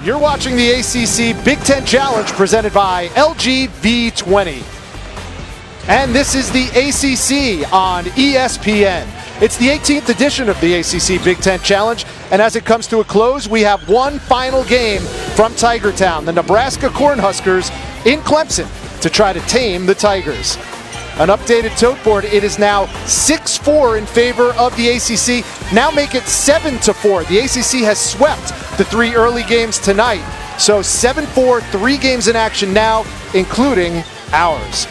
You're watching the ACC Big Ten Challenge presented by LG V20. And this is the ACC on ESPN. It's the 18th edition of the ACC Big Ten Challenge, and as it comes to a close, we have one final game from Tigertown, the Nebraska Cornhuskers in Clemson, to try to tame the Tigers. An updated tote board, it is now 6-4 in favor of the ACC. Now make it 7-4. The ACC has swept the three early games tonight. So 7-4, 3 games in action now, including ours.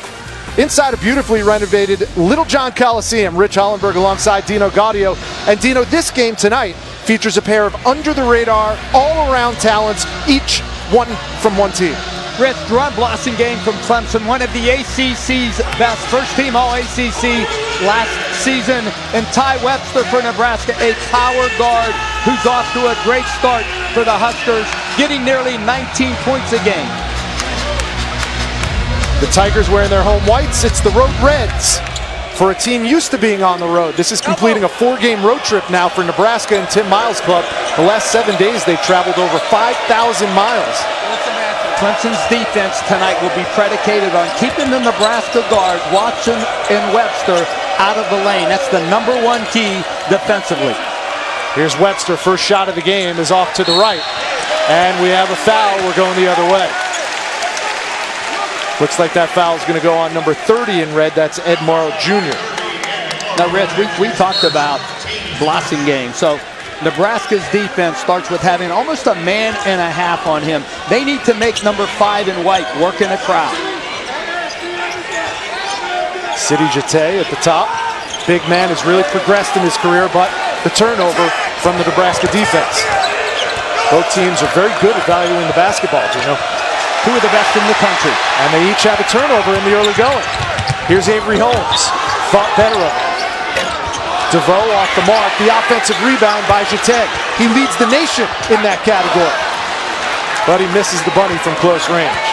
Inside a beautifully renovated Littlejohn Coliseum, Rich Hollenberg alongside Dino Gaudio. And Dino, this game tonight features a pair of under-the-radar, all-around talents, each one from one team. Rich, Jerron Blossingame from Clemson, one of the ACC's best, first-team All-ACC last season, and Ty Webster for Nebraska, a power guard who's off to a great start for the Huskers, getting nearly 19 points a game. The Tigers wearing their home whites. It's the Road Reds for a team used to being on the road. This is completing a 4-game road trip now for Nebraska and Tim Miles' club. The last 7 days, they've traveled over 5,000 miles. Clemson's defense tonight will be predicated on keeping the Nebraska guards, Watson and Webster, out of the lane. That's the number one key defensively. Here's Webster. First shot of the game is off to the right. And we have a foul. We're going the other way. Looks like that foul is going to go on number 30 in red. That's Ed Morrow Jr. Now, Rich, we talked about Blossingame. So Nebraska's defense starts with having almost a man and a half on him. They need to make number 5 in white work in a crowd. Sidi Jete at the top. Big man has really progressed in his career, but the turnover from the Nebraska defense. Both teams are very good at valuing the basketball, you know. 2 of the best in the country. And they each have a turnover in the early going. Here's Avery Holmes. Thought better of it. DeVoe off the mark. The offensive rebound by Jete. He leads the nation in that category. But he misses the bunny from close range.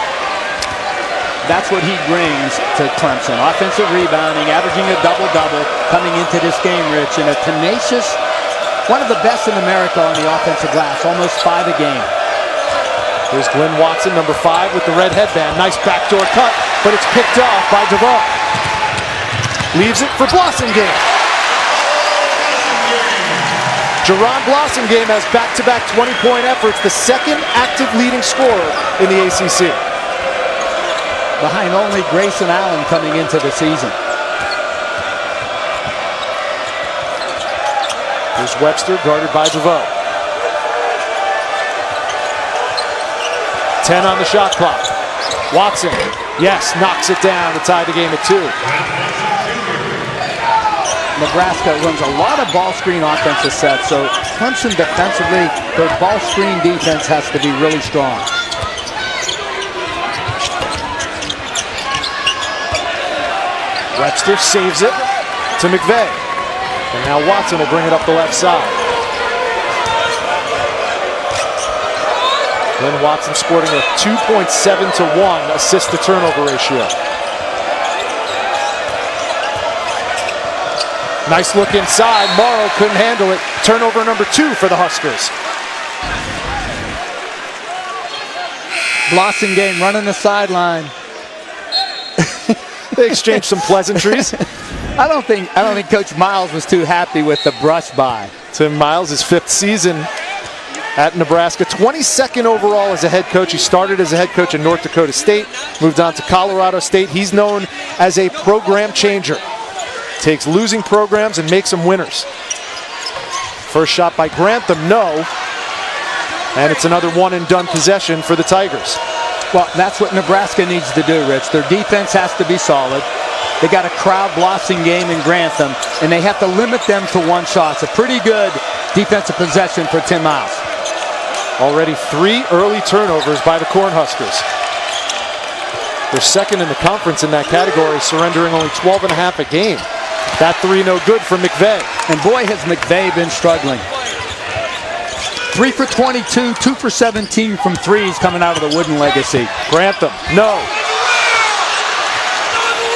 That's what he brings to Clemson. Offensive rebounding, averaging a double-double coming into this game, Rich. And a tenacious, one of the best in America on the offensive glass. Almost 5 a game. Here's Glenn Watson, number 5, with the red headband. Nice backdoor cut, but it's picked off by DeVoe. Leaves it for Blossingame. Jerron Blossingame has back-to-back 20-point efforts, the second active leading scorer in the ACC. Behind only Grayson Allen coming into the season. Here's Webster, guarded by DeVoe. 10 on the shot clock. Watson, yes, knocks it down to tie the game at 2. Nebraska runs a lot of ball screen offensive sets, so Clemson defensively, their ball screen defense has to be really strong. Webster saves it to McVeigh. And now Watson will bring it up the left side. Glenn Watson sporting a 2.7-to-1 assist-to-turnover ratio. Nice look inside. Morrow couldn't handle it. Turnover number 2 for the Huskers. Blossingame running the sideline. They exchanged some pleasantries. I don't think Coach Miles was too happy with the brush by. Tim Miles, his 5th season at Nebraska, 22nd overall as a head coach. He started as a head coach in North Dakota State, moved on to Colorado State. He's known as a program changer. Takes losing programs and makes them winners. First shot by Grantham, no. And it's another one-and-done possession for the Tigers. Well, that's what Nebraska needs to do, Rich. Their defense has to be solid. They got a crowd Blossingame in Grantham, and they have to limit them to 1 shot. It's a pretty good defensive possession for Tim Miles. Already 3 early turnovers by the Cornhuskers. They're second in the conference in that category, surrendering only 12.5 a game. That 3 no good for McVeigh. And boy, has McVeigh been struggling. 3 for 22, 2 for 17 from 3s coming out of the Wooden Legacy. Grantham, no.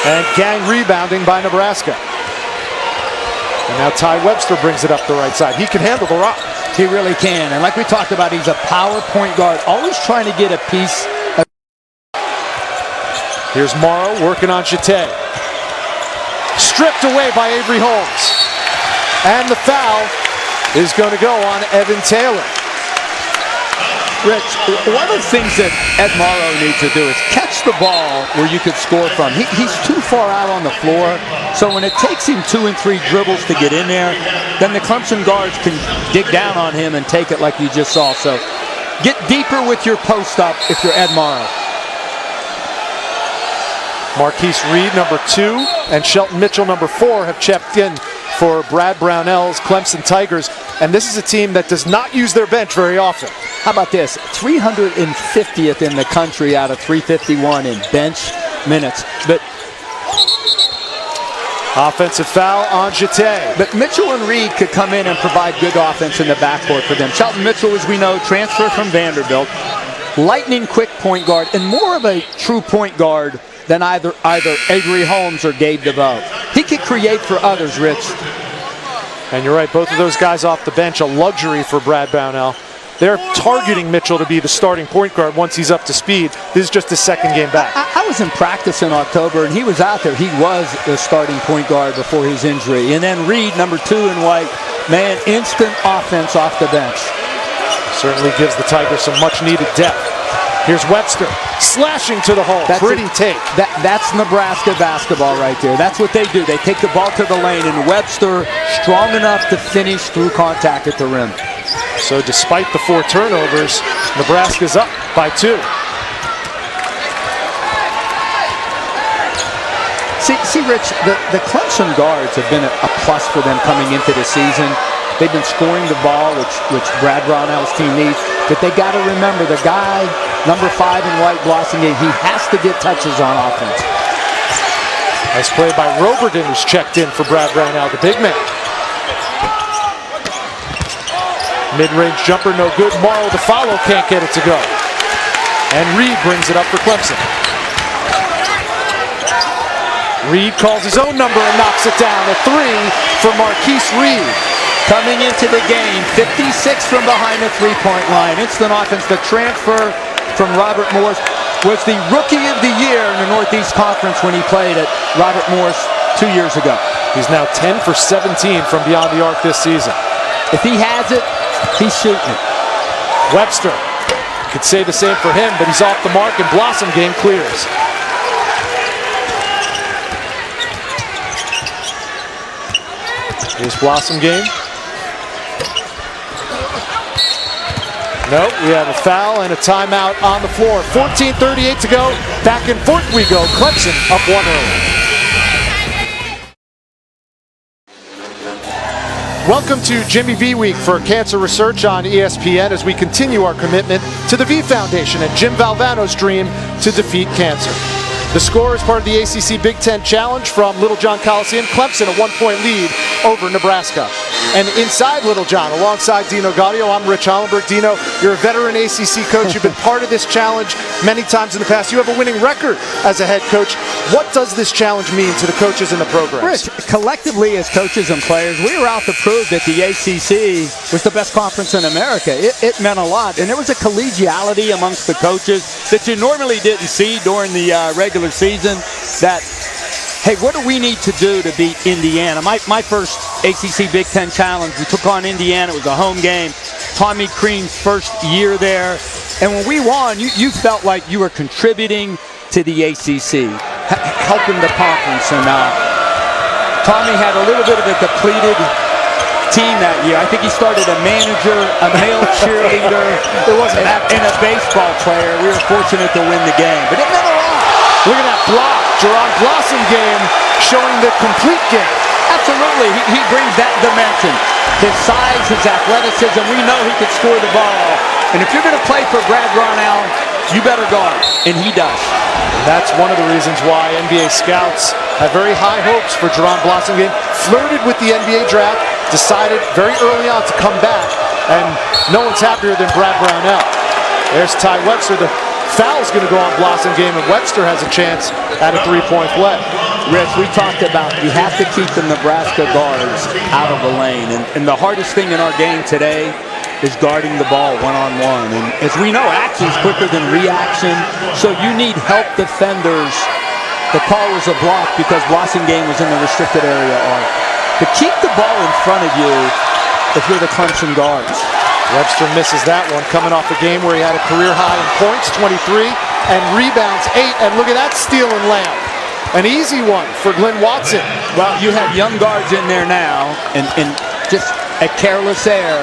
And gang rebounding by Nebraska. And now Ty Webster brings it up the right side. He can handle the rock. He really can. And like we talked about, he's a power point guard, always trying to get a piece. Here's Morrow working on Jeté. Stripped away by Avery Holmes. And the foul is going to go on Evan Taylor. Rich, one of the things that Ed Morrow needs to do is catch the ball where you could score from. He's too far out on the floor, so when it takes him 2 and 3 dribbles to get in there, then the Clemson guards can dig down on him and take it like you just saw. So get deeper with your post up if you're Ed Morrow. Marquise Reed, number 2, and Shelton Mitchell, number 4, have checked in for Brad Brownell's Clemson Tigers. And this is a team that does not use their bench very often. How about this? 350th in the country out of 351 in bench minutes. But offensive foul on Jeté. But Mitchell and Reed could come in and provide good offense in the backcourt for them. Shelton Mitchell, as we know, transfer from Vanderbilt. Lightning quick point guard and more of a true point guard than either Avery Holmes or Gabe DeVoe. He could create for others, Rich. And you're right, both of those guys off the bench, a luxury for Brad Brownell. They're targeting Mitchell to be the starting point guard once he's up to speed. This is just his second game back. I was in practice in October, and he was out there. He was the starting point guard before his injury. And then Reed, number 2 in white, man, instant offense off the bench. Certainly gives the Tigers some much-needed depth. Here's Webster, slashing to the hole. Pretty take. That's Nebraska basketball right there. That's what they do. They take the ball to the lane, and Webster strong enough to finish through contact at the rim. So despite the 4 turnovers, Nebraska's up by 2. See, Rich, the Clemson guards have been a plus for them coming into the season. They've been scoring the ball, which Brad Brownell's team needs. But they got to remember the guy, number 5 in white, Blossomgame, he has to get touches on offense. Nice play by Roberton, who's checked in for Brad Brownell, the big man. Mid-range jumper, no good. Morrow to follow, can't get it to go. And Reed brings it up for Clemson. Reed calls his own number and knocks it down. A 3 for Marquise Reed. Coming into the game, 56 from behind the three-point line. Instant offense. The transfer from Robert Morris was the Rookie of the Year in the Northeast Conference when he played at Robert Morris 2 years ago. He's now 10 for 17 from beyond the arc this season. If he has it, he's shooting it. Webster could say the same for him, but he's off the mark, and Blossomgame clears. Here's Blossomgame. Nope, we have a foul and a timeout on the floor. 14:38 to go. Back and forth we go. Clemson up 1 early. Welcome to Jimmy V Week for Cancer Research on ESPN as we continue our commitment to the V Foundation and Jim Valvano's dream to defeat cancer. The score is part of the ACC Big Ten Challenge from Littlejohn Coliseum. Clemson a 1-point lead over Nebraska. And inside Littlejohn, alongside Dino Gaudio, I'm Rich Hollenberg. Dino, you're a veteran ACC coach. You've been part of this challenge many times in the past. You have a winning record as a head coach. What does this challenge mean to the coaches and the programs? Rich, collectively as coaches and players, we were out to prove that the ACC was the best conference in America. It meant a lot. And there was a collegiality amongst the coaches that you normally didn't see during the regular season. That, hey, what do we need to do to beat Indiana? My first ACC Big Ten Challenge, we took on Indiana. It was a home game. Tommy Crean's first year there. And when we won, you felt like you were contributing to the ACC, helping the conference. And Tommy had a little bit of a depleted team that year. I think he started a manager, a male cheerleader, and a baseball player. We were fortunate to win the game. But it meant a lot. Look at that block. Jerron Blossomgame showing the complete game. Absolutely. He brings that dimension. His size, his athleticism. We know he could score the ball. And if you're going to play for Brad Brownell, you better guard. And he does. And that's one of the reasons why NBA scouts have very high hopes for Jerron Blossomgame. Flirted with the NBA draft, decided very early on to come back. And no one's happier than Brad Brownell. There's Ty Webster. The foul's going to go on Blossomgame, and Webster has a chance at a three-point play. Rich, we talked about you have to keep the Nebraska guards out of the lane. And the hardest thing in our game today is guarding the ball one-on-one. And as we know, action is quicker than reaction, so you need help defenders. The call was a block because Blasingame was in the restricted area arc. To keep the ball in front of you if you're the Clemson guards. Webster misses that one, coming off a game where he had a career high in points, 23, and rebounds, 8. And look at that steal and layup. An easy one for Glenn Watson. Well, you have young guards in there now, and just a careless error.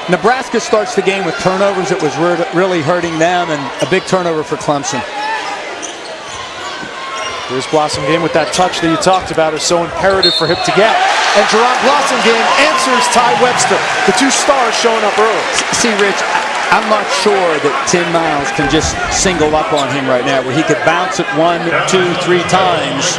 Nebraska starts the game with turnovers. It was really hurting them, and a big turnover for Clemson. Here's Blasingame with that touch that you talked about is so imperative for him to get. And Jerron Blasingame answers Ty Webster. The two stars showing up early. See, Rich, I'm not sure that Tim Miles can just single up on him right now, where he could bounce it 1, 2, 3 times,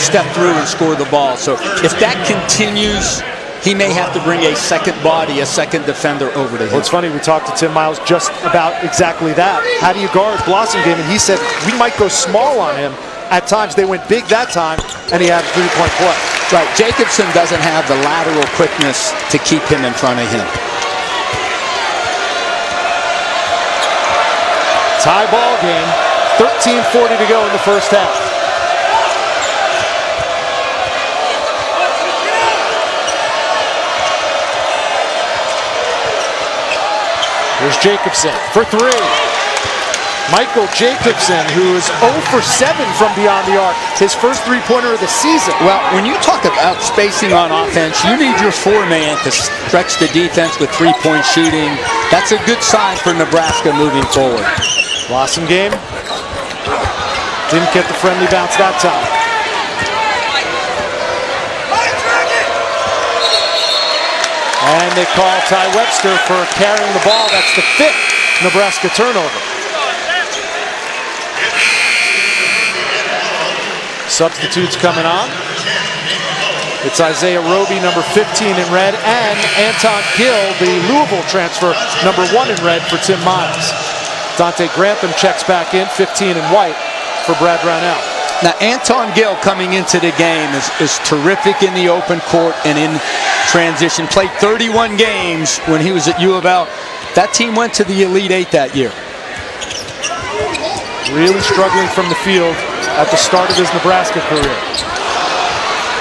step through and score the ball. So if that continues, he may have to bring a second body, a second defender over to him. Well, it's funny, we talked to Tim Miles just about exactly that. How do you guard Blasingame? And he said, we might go small on him. At times, they went big that time, and he had a 3-point play. Right, Jacobson doesn't have the lateral quickness to keep him in front of him. Tie ball game, 13:40 to go in the first half. Here's Jacobson for 3. Michael Jacobson, who is 0 for 7 from beyond the arc, his first three-pointer of the season. Well, when you talk about spacing on offense, you need your four-man to stretch the defense with three-point shooting. That's a good sign for Nebraska moving forward. Blasingame didn't get the friendly bounce that time. And they call Ty Webster for carrying the ball. That's the 5th Nebraska turnover. Substitutes coming on. It's Isaiah Roby, number 15 in red, and Anton Gill, the Louisville transfer, number 1 in red for Tim Miles. Dante Grantham checks back in, 15 in white for Brad Brownell. Now, Anton Gill coming into the game is terrific in the open court and in transition. Played 31 games when he was at U of L. That team went to the Elite Eight that year. Really struggling from the field at the start of his Nebraska career.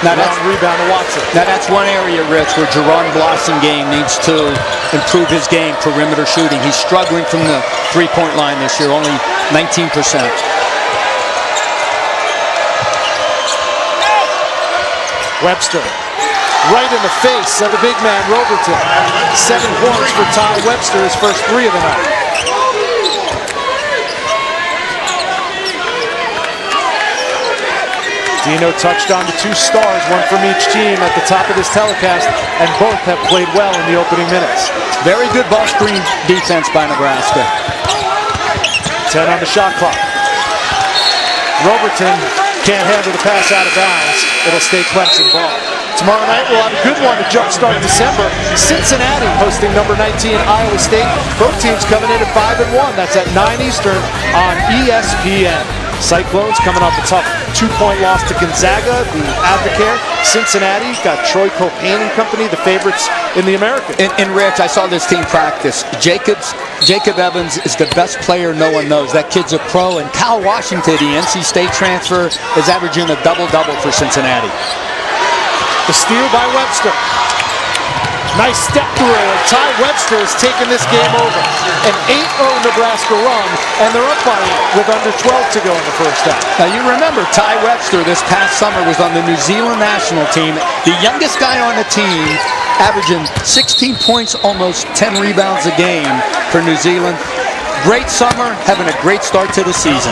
Now that's rebound to Watson. Now that's one area, Rich, where Jerron Blasingame needs to improve his game, perimeter shooting. He's struggling from the three-point line this year, only 19%. Webster, right in the face of the big man, Robertson. 7 points for Ty Webster, his first 3 of the night. Dino touched on the 2 stars, 1 from each team at the top of this telecast, and both have played well in the opening minutes. Very good ball screen defense by Nebraska. 10 on the shot clock. Robertson can't handle the pass out of bounds. It'll stay Clemson ball. Tomorrow night we'll have a good one to jumpstart December. Cincinnati hosting number 19 Iowa State. Both teams coming in at 5-1. That's at 9 Eastern on ESPN. Cyclones coming off a tough 2-point loss to Gonzaga, the Advocare. Cincinnati got Troy Copain and company, the favorites in the American. And Rich, I saw this team practice. Jacob Evans is the best player no one knows. That kid's a pro. And Kyle Washington, the NC State transfer, is averaging a double-double for Cincinnati. The steal by Webster. Nice step through, and Ty Webster has taken this game over. An 8-0 Nebraska run, and they're up by 8 with under 12 to go in the first half. Now you remember Ty Webster this past summer was on the New Zealand national team, the youngest guy on the team, averaging 16 points, almost 10 rebounds a game for New Zealand. Great summer, having a great start to the season.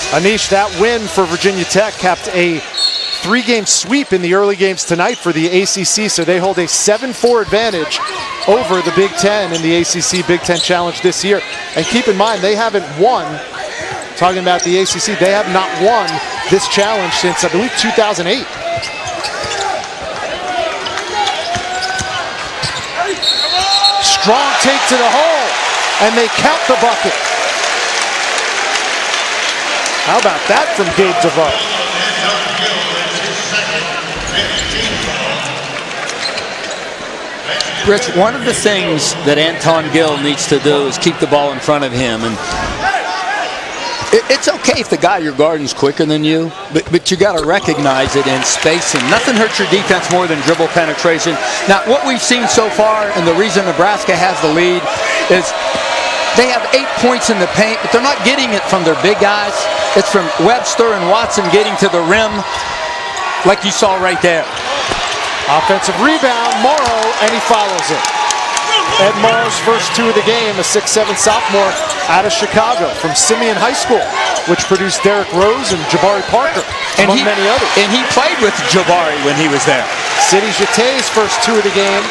Anish, that win for Virginia Tech capped a 3-game sweep in the early games tonight for the ACC, so they hold a 7-4 advantage over the Big Ten in the ACC Big Ten Challenge this year. And keep in mind, they haven't won, talking about the ACC, they have not won this challenge since, I believe, 2008. Strong take to the hole, and they count the bucket. How about that from Gabe DeVoe? Rich, one of the things that Anton Gill needs to do is keep the ball in front of him. And it's okay if the guy you're guarding is quicker than you, but you got to recognize it and space him. Nothing hurts your defense more than dribble penetration. Now, what we've seen so far, and the reason Nebraska has the lead, is they have 8 points in the paint, but they're not getting it from their big guys. It's from Webster and Watson getting to the rim, like you saw right there. Offensive rebound, Morrow, and he follows it. Ed Morrow's first two of the game, a 6'7" sophomore out of Chicago from Simeon High School, which produced Derrick Rose and Jabari Parker, among many others. And he played with Jabari when he was there. Sidi Jate's first two of the game,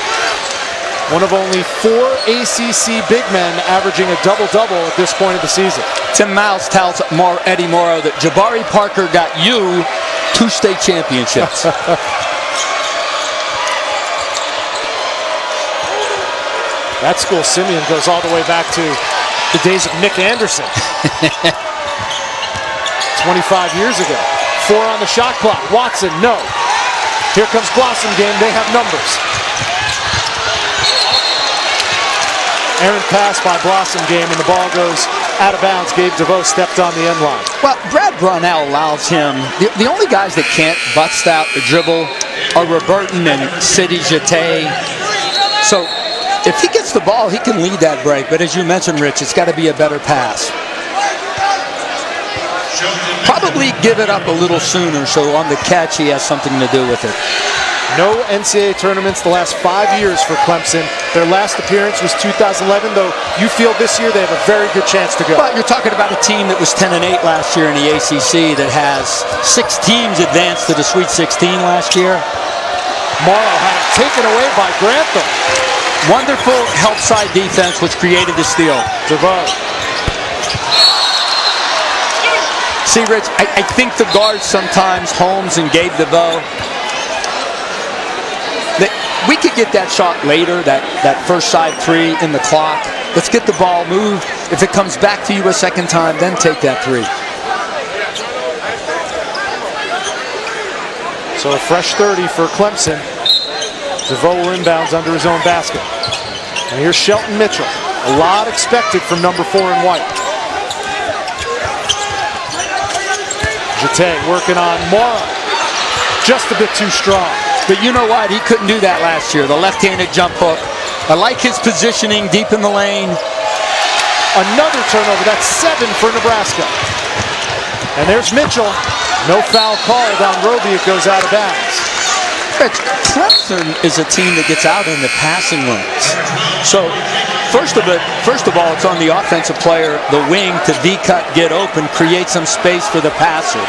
one of only 4 ACC big men averaging a double-double at this point of the season. Tim Miles tells Eddie Morrow that Jabari Parker got you 2 state championships. That school, Simeon, goes all the way back to the days of Nick Anderson. 25 years ago. 4 on the shot clock. Watson, no. Here comes Blossom game. They have numbers. Aaron pass by Blossom game, and the ball goes out of bounds. Gabe DeVoe stepped on the end line. Well, Brad Brownell allows him. The only guys that can't bust out the dribble are Roberton and Sidi Jate. So if he gets the ball, he can lead that break. But as you mentioned, Rich, it's got to be a better pass. Probably give it up a little sooner, so on the catch he has something to do with it. No NCAA tournaments the last 5 years for Clemson. Their last appearance was 2011, though you feel this year they have a very good chance to go. But you're talking about a team that was 10-8 last year in the ACC that has 6 teams advanced to the Sweet 16 last year. Morrow had it taken away by Grantham. Wonderful help side defense, which created the steal. DeVoe. See, Rich, I think the guards sometimes, Holmes and Gabe DeVoe, we could get that shot later, that first side 3 in the clock. Let's get the ball moved. If it comes back to you a second time, then take that 3. So a fresh 30 for Clemson. DeVoe inbounds under his own basket. And here's Shelton Mitchell. A lot expected from number 4 in white. Jate working on Morrow. Just a bit too strong. But you know what? He couldn't do that last year. The left-handed jump hook. I like his positioning deep in the lane. Another turnover. That's 7 for Nebraska. And there's Mitchell. No foul called on Roby. It goes out of bounds. Rich, Clemson is a team that gets out in the passing lanes. So, first of all, it's on the offensive player, the wing, to V-cut, get open, create some space for the passer.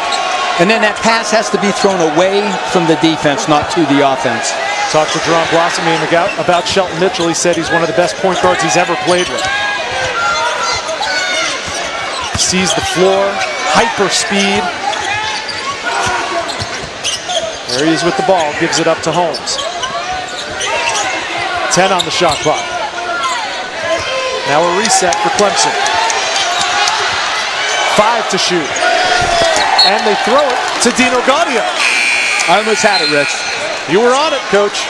And then that pass has to be thrown away from the defense, not to the offense. Talked to Jerron Blossoming about Shelton Mitchell. He said he's one of the best point guards he's ever played with. Sees the floor, hyper speed. There he is with the ball, gives it up to Holmes. 10 on the shot clock. Now a reset for Clemson. 5 to shoot. And they throw it to Dino Gaudio. I almost had it, Rich. You were on it, Coach.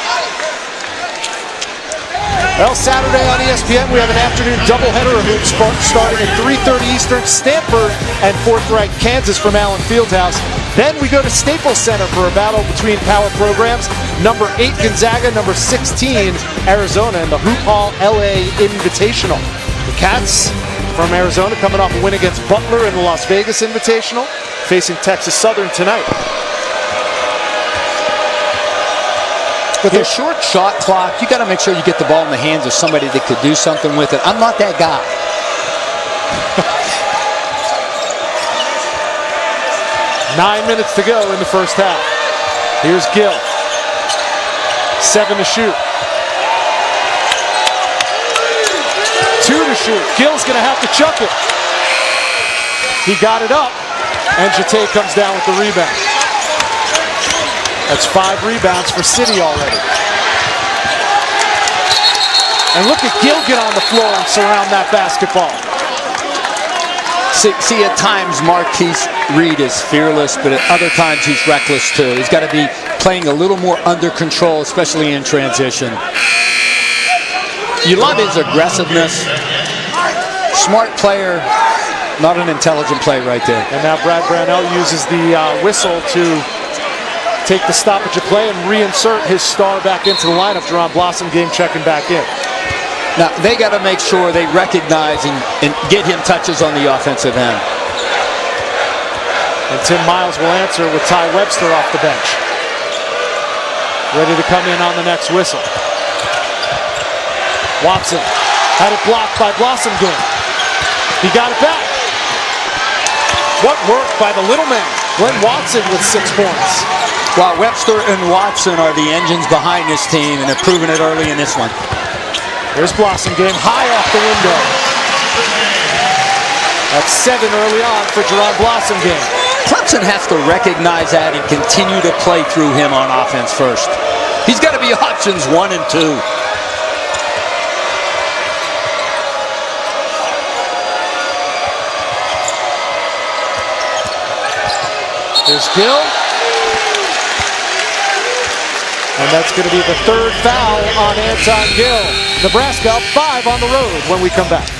Well, Saturday on ESPN, we have an afternoon doubleheader of hoops starting at 3:30 Eastern. Stanford and 4th-ranked Kansas from Allen Fieldhouse. Then we go to Staples Center for a battle between power programs. Number 8 Gonzaga, number 16 Arizona, in the Hoop Hall LA Invitational. The Cats from Arizona coming off a win against Butler in the Las Vegas Invitational, facing Texas Southern tonight. With a short shot clock, you got to make sure you get the ball in the hands of somebody that could do something with it. I'm not that guy. 9 minutes to go in the first half. Here's Gill. 7 to shoot. 2 to shoot. Gill's going to have to chuck it. He got it up, and Jate comes down with the rebound. That's 5 rebounds for City already. And look at Gill get on the floor and surround that basketball. See, at times Marquise Reed is fearless, but at other times he's reckless too. He's got to be playing a little more under control, especially in transition. You love his aggressiveness. Smart player, not an intelligent play right there. And now Brad Brownell uses the whistle to take the stoppage of play and reinsert his star back into the lineup. Jerron Blossom game checking back in. Now, they got to make sure they recognize and get him touches on the offensive end. And Tim Miles will answer with Ty Webster off the bench. Ready to come in on the next whistle. Watson had it blocked by Blossom game. He got it back. What work by the little man, Glenn Watson with 6 points. Well, Webster and Watson are the engines behind this team, and they're proving it early in this one. There's Blossom game, high off the window. That's 7 early on for Jerron Blossom game. Clemson has to recognize that and continue to play through him on offense first. He's got to be options 1 and 2. There's Gill. And that's going to be the 3rd foul on Anton Gill. Nebraska up 5 on the road when we come back.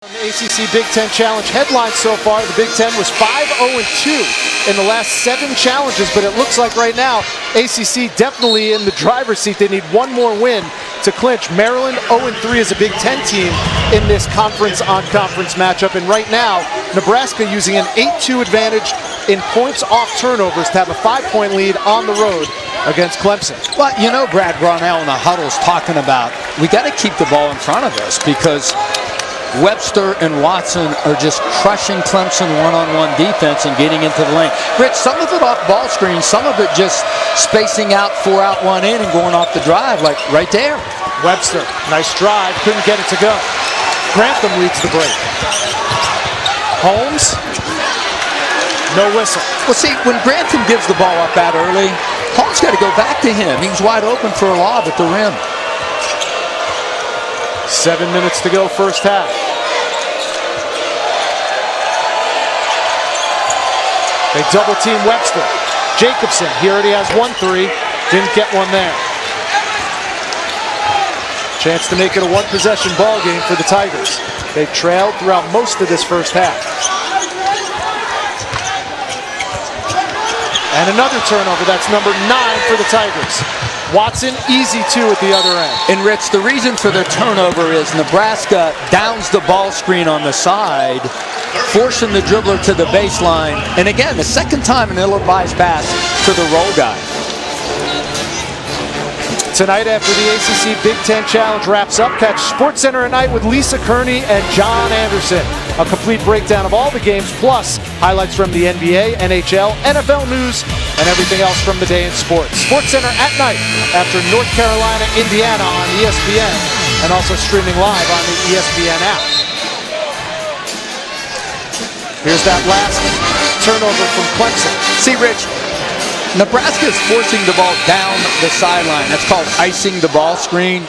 The ACC Big Ten Challenge headlines so far, the Big Ten was 5-0-2 in the last 7 challenges, but it looks like right now ACC definitely in the driver's seat. They need one more win to clinch. Maryland 0-3 as a Big Ten team in this conference-on-conference matchup, and right now Nebraska using an 8-2 advantage in points off turnovers to have a 5-point lead on the road against Clemson. Well, you know, Brad Brownell in the huddle's talking about we got to keep the ball in front of us because Webster and Watson are just crushing Clemson one-on-one defense and getting into the lane. Rich, some of it off ball screen, some of it just spacing out 4 out, 1 in and going off the drive, like right there. Webster, nice drive, couldn't get it to go. Grantham leads the break. Holmes, no whistle. Well, see, when Grantham gives the ball up that early, Holmes got to go back to him. He was wide open for a lob at the rim. 7 minutes to go, first half. They double team Webster. Jacobson, he already has 1 3, didn't get one there. Chance to make it a 1-possession ball game for the Tigers. They trailed throughout most of this first half. And another turnover, that's number 9 for the Tigers. Watson, easy 2 at the other end. And Rich, the reason for the turnover is Nebraska downs the ball screen on the side, forcing the dribbler to the baseline. And again, the second time an ill-advised pass to the roll guy. Tonight, after the ACC Big Ten Challenge wraps up, catch SportsCenter at night with Lisa Kearney and John Anderson. A complete breakdown of all the games, plus highlights from the NBA, NHL, NFL news, and everything else from the day in sports. SportsCenter at night after North Carolina, Indiana on ESPN, and also streaming live on the ESPN app. Here's that last turnover from Clemson. See, Rich, Nebraska is forcing the ball down the sideline. That's called icing the ball screen.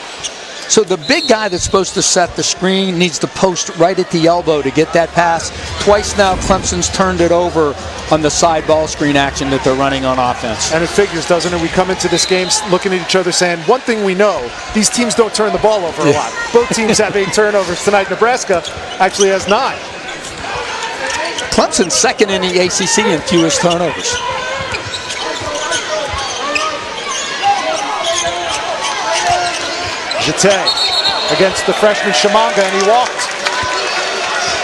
So the big guy that's supposed to set the screen needs to post right at the elbow to get that pass. Twice now Clemson's turned it over on the side ball screen action that they're running on offense. And it figures, doesn't it? We come into this game looking at each other saying, one thing we know, these teams don't turn the ball over a lot. Both teams have 8 turnovers tonight. Nebraska actually has 9. Clemson's second in the ACC in fewest turnovers. Jete against the freshman Shimanga, and he walked.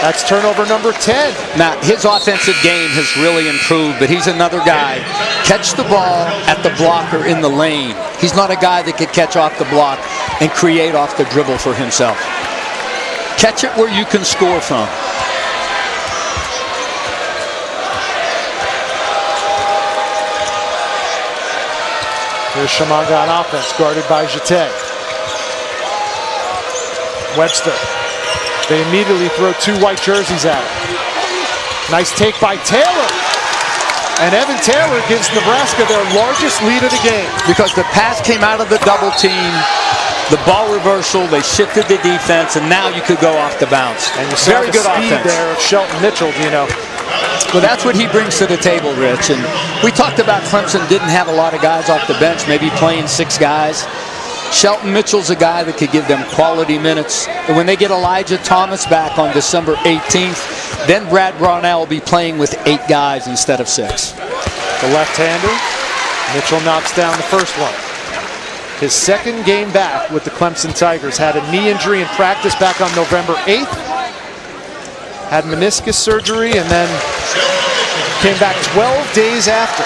That's turnover number 10. Now, his offensive game has really improved, but he's another guy. Catch the ball at the blocker in the lane. He's not a guy that could catch off the block and create off the dribble for himself. Catch it where you can score from. Here's Shimanga on offense, guarded by Jete. Webster. They immediately throw 2 white jerseys at him. Nice take by Taylor. And Evan Taylor gives Nebraska their largest lead of the game. Because the pass came out of the double team, the ball reversal, they shifted the defense, and now you could go off the bounce. And you saw the speed there of Shelton Mitchell, Dino. Well, that's what he brings to the table, Rich. And we talked about Clemson didn't have a lot of guys off the bench, maybe playing 6 guys. Shelton Mitchell's a guy that could give them quality minutes. And when they get Elijah Thomas back on December 18th, then Brad Brownell will be playing with 8 guys instead of 6. The left-hander, Mitchell knocks down the first one. His second game back with the Clemson Tigers. Had a knee injury in practice back on November 8th. Had meniscus surgery and then came back 12 days after.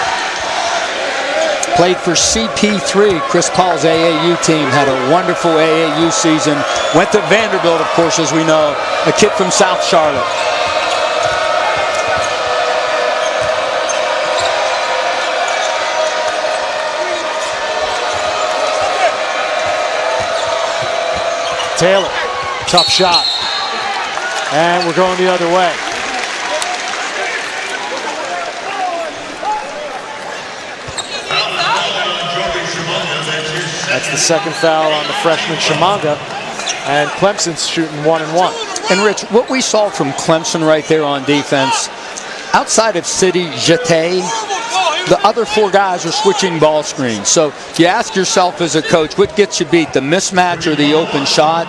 Played for CP3, Chris Paul's AAU team. Had a wonderful AAU season. Went to Vanderbilt, of course, as we know. A kid from South Charlotte. Taylor, tough shot. And we're going the other way. That's the second foul on the freshman Shimanga. And Clemson's shooting 1-1. And Rich, what we saw from Clemson right there on defense, outside of City Jete, the other 4 guys are switching ball screens. So if you ask yourself as a coach, what gets you beat, the mismatch or the open shot?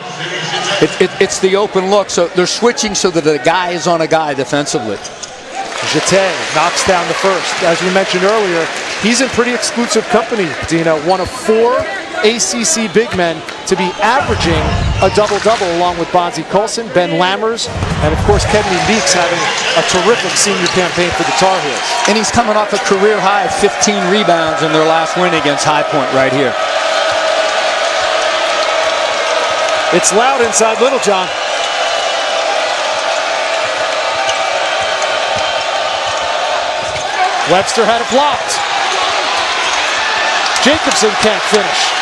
It's the open look. So they're switching so that the guy is on a guy defensively. Jete knocks down the first. As we mentioned earlier, he's in pretty exclusive company, Dino. One of 4 ACC big men to be averaging a double-double along with Bonzi Colson, Ben Lammers, and of course Kedney Meeks having a terrific senior campaign for the Tar Heels. And he's coming off a career high of 15 rebounds in their last win against High Point right here. It's loud inside Littlejohn. Webster had it blocked. Jacobson can't finish.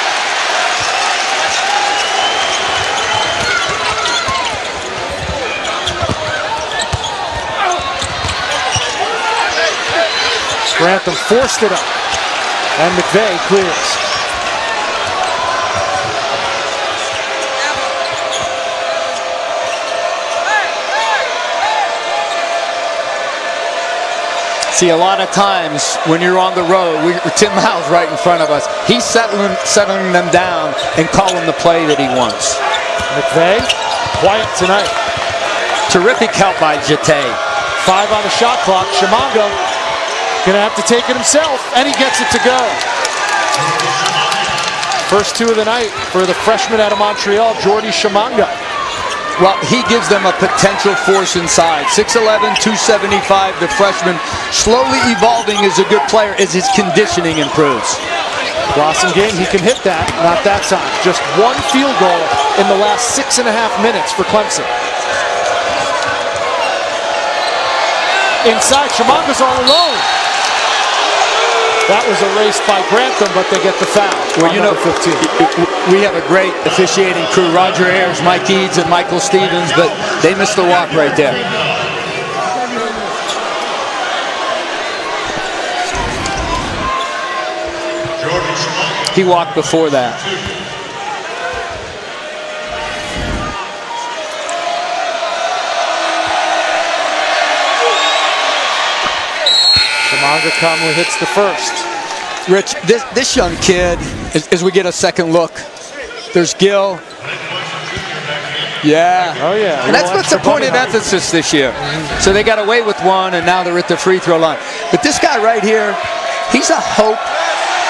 Grantham forced it up, and McVeigh clears. See, a lot of times when you're on the road, Tim Miles right in front of us, he's settling them down and calling the play that he wants. McVeigh, quiet tonight. Terrific help by Jete. 5 on the shot clock. Shimanga gonna have to take it himself, and he gets it to go. First 2 of the night for the freshman out of Montreal, Jordy Shimanga. Well, he gives them a potential force inside. 6'11", 275, the freshman, slowly evolving as a good player as his conditioning improves. Blossomgame, game, he can hit that, not that time. Just 1 field goal in the last 6.5 minutes for Clemson. Inside, Shimanga's all alone. That was erased by Grantham, but they get the foul. Well, you know, 15. We have a great officiating crew. Roger Ayers, Mike Eads, and Michael Stevens, but they missed the walk right there. He walked before that. Shimanga calmly hits the first. Rich, this young kid, as we get a second look, there's Gill. Yeah. Oh, yeah. And that's what's the point of emphasis this year. Mm-hmm. So they got away with 1, and now they're at the free throw line. But this guy right here, he's a hope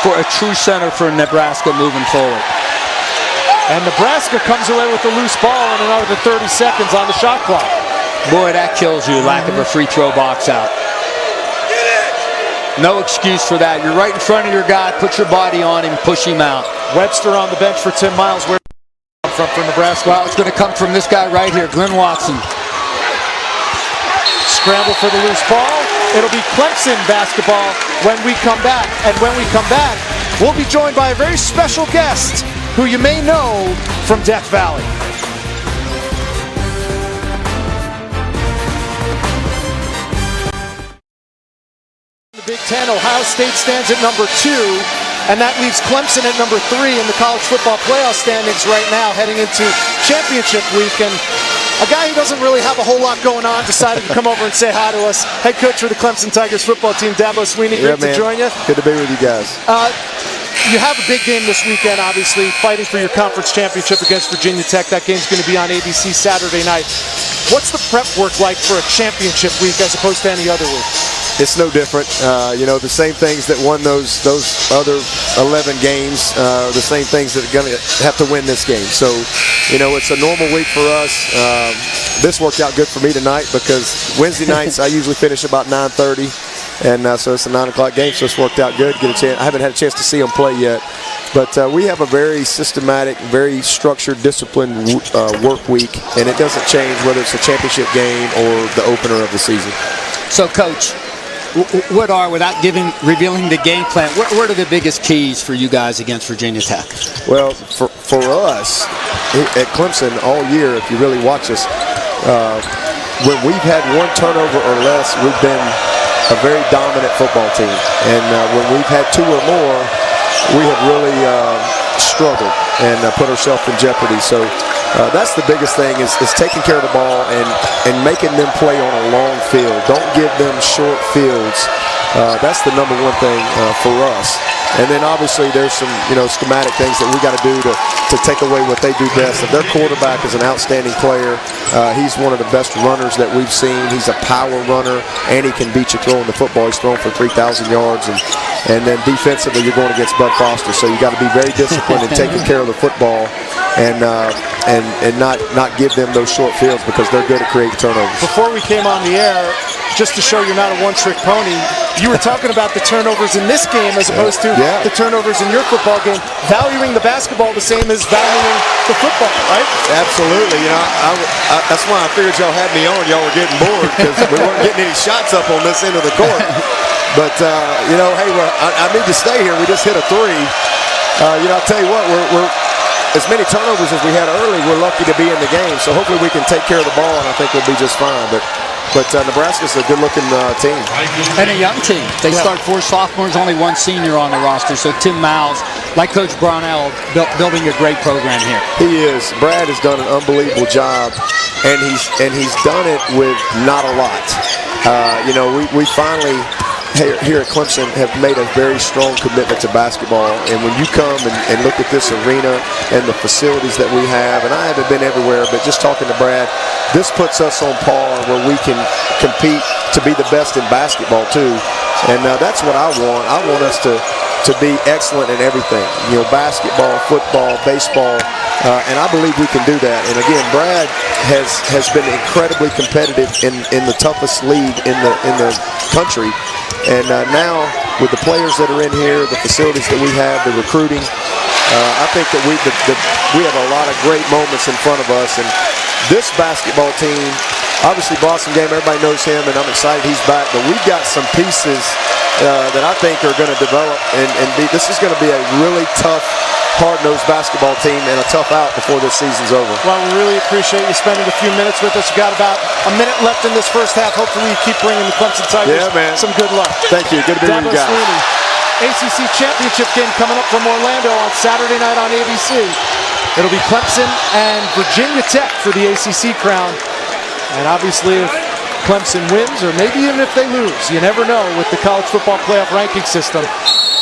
for a true center for Nebraska moving forward. And Nebraska comes away with the loose ball and another 30 seconds on the shot clock. Boy, that kills you, lack of a free throw box out. No excuse for that. You're right in front of your guy. Put your body on him. Push him out. Webster on the bench for Tim Miles. Where from for Nebraska? Well, it's going to come from this guy right here, Glenn Watson. Scramble for the loose ball. It'll be Clemson basketball when we come back. And when we come back, we'll be joined by a very special guest who you may know from Death Valley. Big Ten. Ohio State stands at number 2, and that leaves Clemson at number 3 in the college football playoff standings right now, heading into championship week. And a guy who doesn't really have a whole lot going on decided to come over and say hi to us. Head coach for the Clemson Tigers football team, Dabo Swinney. Great to join you. Good to be with you guys. You have a big game this weekend, obviously, fighting for your conference championship against Virginia Tech. That game's going to be on ABC Saturday night. What's the prep work like for a championship week as opposed to any other week? It's no different. The same things that won those other 11 games, the same things that are going to have to win this game. So, it's a normal week for us. This worked out good for me tonight because Wednesday nights I usually finish about 9:30. And so it's a 9 o'clock game, so it's worked out good. I haven't had a chance to see them play yet. But we have a very systematic, very structured, disciplined work week, and it doesn't change whether it's a championship game or the opener of the season. So, Coach, without revealing the game plan, what are the biggest keys for you guys against Virginia Tech? Well, for us at Clemson all year, if you really watch us, when we've had one turnover or less, we've been a very dominant football team. And when we've had 2 or more, we have really struggled and put ourselves in jeopardy. So that's the biggest thing is taking care of the ball and making them play on a long field. Don't give them short fields. That's the number one thing for us. And then obviously there's some schematic things that we got to do to take away what they do best. If their quarterback is an outstanding player, he's one of the best runners that we've seen. He's a power runner, and he can beat you throwing the football. He's thrown for 3,000 yards, and then defensively you're going against Bud Foster. So you got to be very disciplined in taking care of the football and not give them those short fields because they're good at creating turnovers. Before we came on the air, just to show you're not a one-trick pony, you were talking about the turnovers in this game as opposed to the turnovers in your football game, valuing the basketball the same as valuing the football, right? Absolutely. That's why I figured y'all had me on. Y'all were getting bored because we weren't getting any shots up on this end of the court. But, hey, I need to stay here. We just hit a 3. I'll tell you what, we're as many turnovers as we had early, we're lucky to be in the game. So hopefully we can take care of the ball, and I think we'll be just fine. But Nebraska's a good-looking team. And a young team. They start 4 sophomores, only 1 senior on the roster. So Tim Miles, like Coach Brownell, building a great program here. He is. Brad has done an unbelievable job, and he's done it with not a lot. We finally here at Clemson have made a very strong commitment to basketball, and when you come and look at this arena and the facilities that we have, and I haven't been everywhere, but just talking to Brad, this puts us on par where we can compete to be the best in basketball too, and that's what I want. I want us to be excellent in everything, basketball, football, baseball, and I believe we can do that. And again, Brad has been incredibly competitive in the toughest league in the country. And now, with the players that are in here, the facilities that we have, the recruiting, I think that we have a lot of great moments in front of us. And this basketball team, obviously Boston game, everybody knows him, and I'm excited he's back. But we've got some pieces that I think are going to develop, and this is going to be a really tough, hard-nosed basketball team and a tough out before this season's over. Well, we really appreciate you spending a few minutes with us. We've got about a minute left in this first half. Hopefully you keep bringing the Clemson Tigers some good luck. Thank you. Good to be with you guys. ACC championship game coming up from Orlando on Saturday night on ABC. It'll be Clemson and Virginia Tech for the ACC crown. And obviously if Clemson wins, or maybe even if they lose, you never know with the college football playoff ranking system.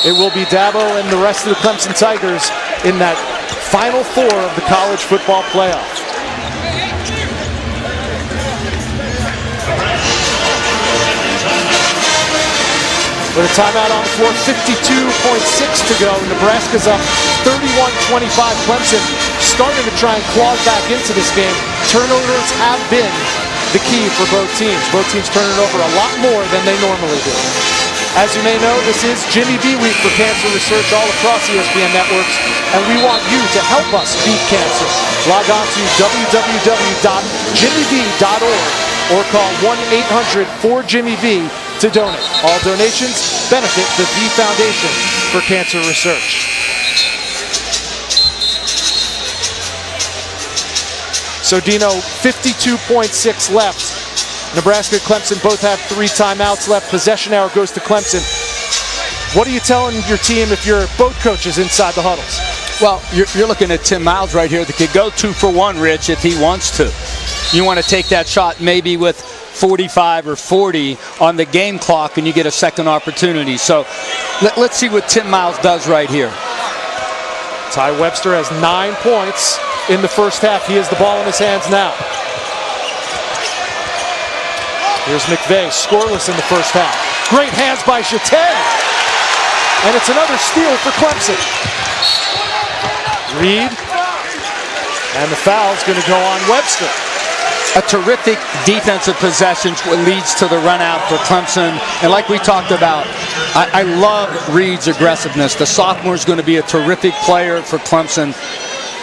It will be Dabo and the rest of the Clemson Tigers in that Final 4 of the college football playoff. With a timeout on the floor, 52.6 to go. Nebraska's up 31-25. Clemson starting to try and claw back into this game. Turnovers have been the key for both teams. Both teams turning over a lot more than they normally do. As you may know, this is Jimmy V Week for cancer research all across ESPN networks, and we want you to help us beat cancer. Log on to www.jimmyv.org or call 1-800-4JIMMY-V to donate. All donations benefit the V Foundation for Cancer Research. So Dino, 52.6 left. Nebraska and Clemson both have 3 timeouts left. Possession hour goes to Clemson. What are you telling your team if you're both coaches inside the huddles? Well, you're looking at Tim Miles right here that could go 2 for 1, Rich, if he wants to. You want to take that shot maybe with 45 or 40 on the game clock and you get a second opportunity. So let's see what Tim Miles does right here. Ty Webster has 9 points in the first half. He has the ball in his hands now. Here's McVay, scoreless in the first half. Great hands by Jeté. And it's another steal for Clemson. Reed. And the foul's going to go on Webster. A terrific defensive possession leads to the run out for Clemson. And like we talked about, I love Reed's aggressiveness. The sophomore is going to be a terrific player for Clemson.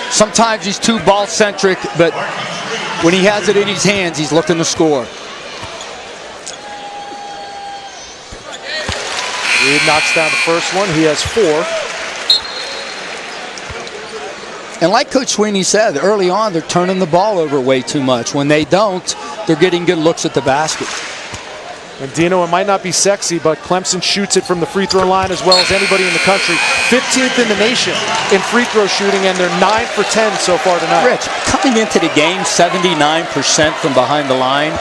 Sometimes he's too ball-centric, but when he has it in his hands, he's looking to score. Reed knocks down the first one. He has 4. And like Coach Sweeney said, early on, they're turning the ball over way too much. When they don't, they're getting good looks at the basket. And Dino, it might not be sexy, but Clemson shoots it from the free throw line as well as anybody in the country. 15th in the nation in free throw shooting, and they're 9 for 10 so far tonight. Rich, coming into the game, 79% from behind the line.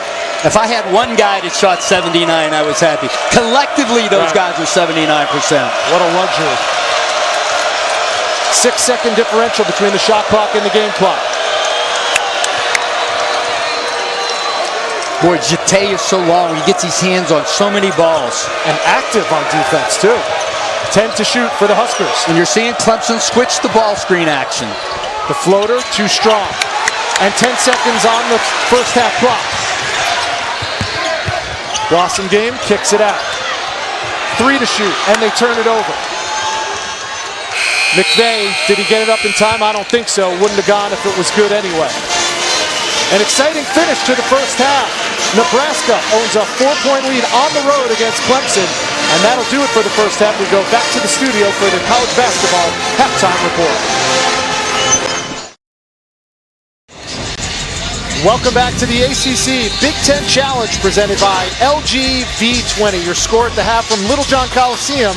If I had one guy that shot 79, I was happy. Collectively, those guys are 79%. What a luxury. 6-second differential between the shot clock and the game clock. Boy, Jeté is so long. He gets his hands on so many balls. And active on defense, too. 10 to shoot for the Huskers. And you're seeing Clemson switch the ball screen action. The floater, too strong. And 10 seconds on the first half clock. Blossomgame kicks it out. 3 to shoot, and they turn it over. McVay, did he get it up in time? I don't think so. Wouldn't have gone if it was good anyway. An exciting finish to the first half. Nebraska owns a 4-point lead on the road against Clemson, and that'll do it for the first half. We go back to the studio for the college basketball halftime report. Welcome back to the ACC Big Ten Challenge presented by LG V20. Your score at the half from Littlejohn Coliseum.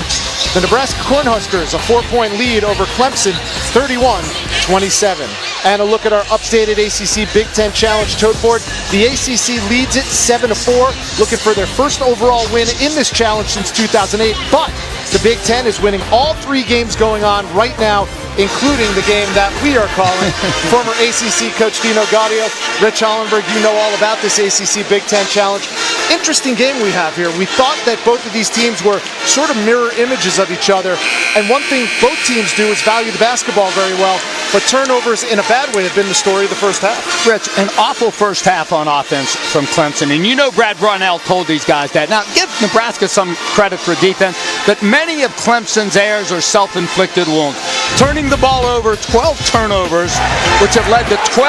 The Nebraska Cornhuskers, a 4-point lead over Clemson, 31-27. And a look at our updated ACC Big Ten Challenge tote board. The ACC leads it 7-4, looking for their first overall win in this challenge since 2008. But the Big Ten is winning all 3 games going on right now, including the game that we are calling. Former ACC coach Dino Gaudio, Rich Hollenberg, you know all about this ACC Big Ten Challenge. Interesting game we have here. We thought that both of these teams were sort of mirror images of each other. And one thing both teams do is value the basketball very well. But turnovers in a bad way have been the story of the first half. Rich, an awful first half on offense from Clemson. And you know Brad Brownell told these guys that. Now, give Nebraska some credit for defense, but many of Clemson's errors are self-inflicted wounds. Turning the ball over, 12 turnovers, which have led to 12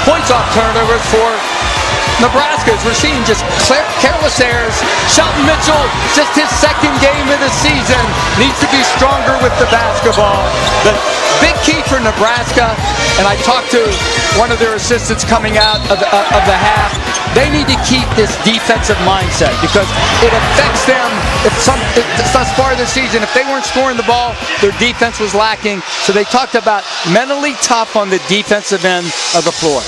points off turnovers for Nebraska. As we're seeing just careless errors. Shelton Mitchell, just his second game of the season, needs to be stronger with the basketball. The big key for Nebraska, and I talked to one of their assistants coming out of the half, they need to keep this defensive mindset because it affects them. Thus far this season, if they weren't scoring the ball, their defense was lacking. So they talked about mentally tough on the defensive end of the floor.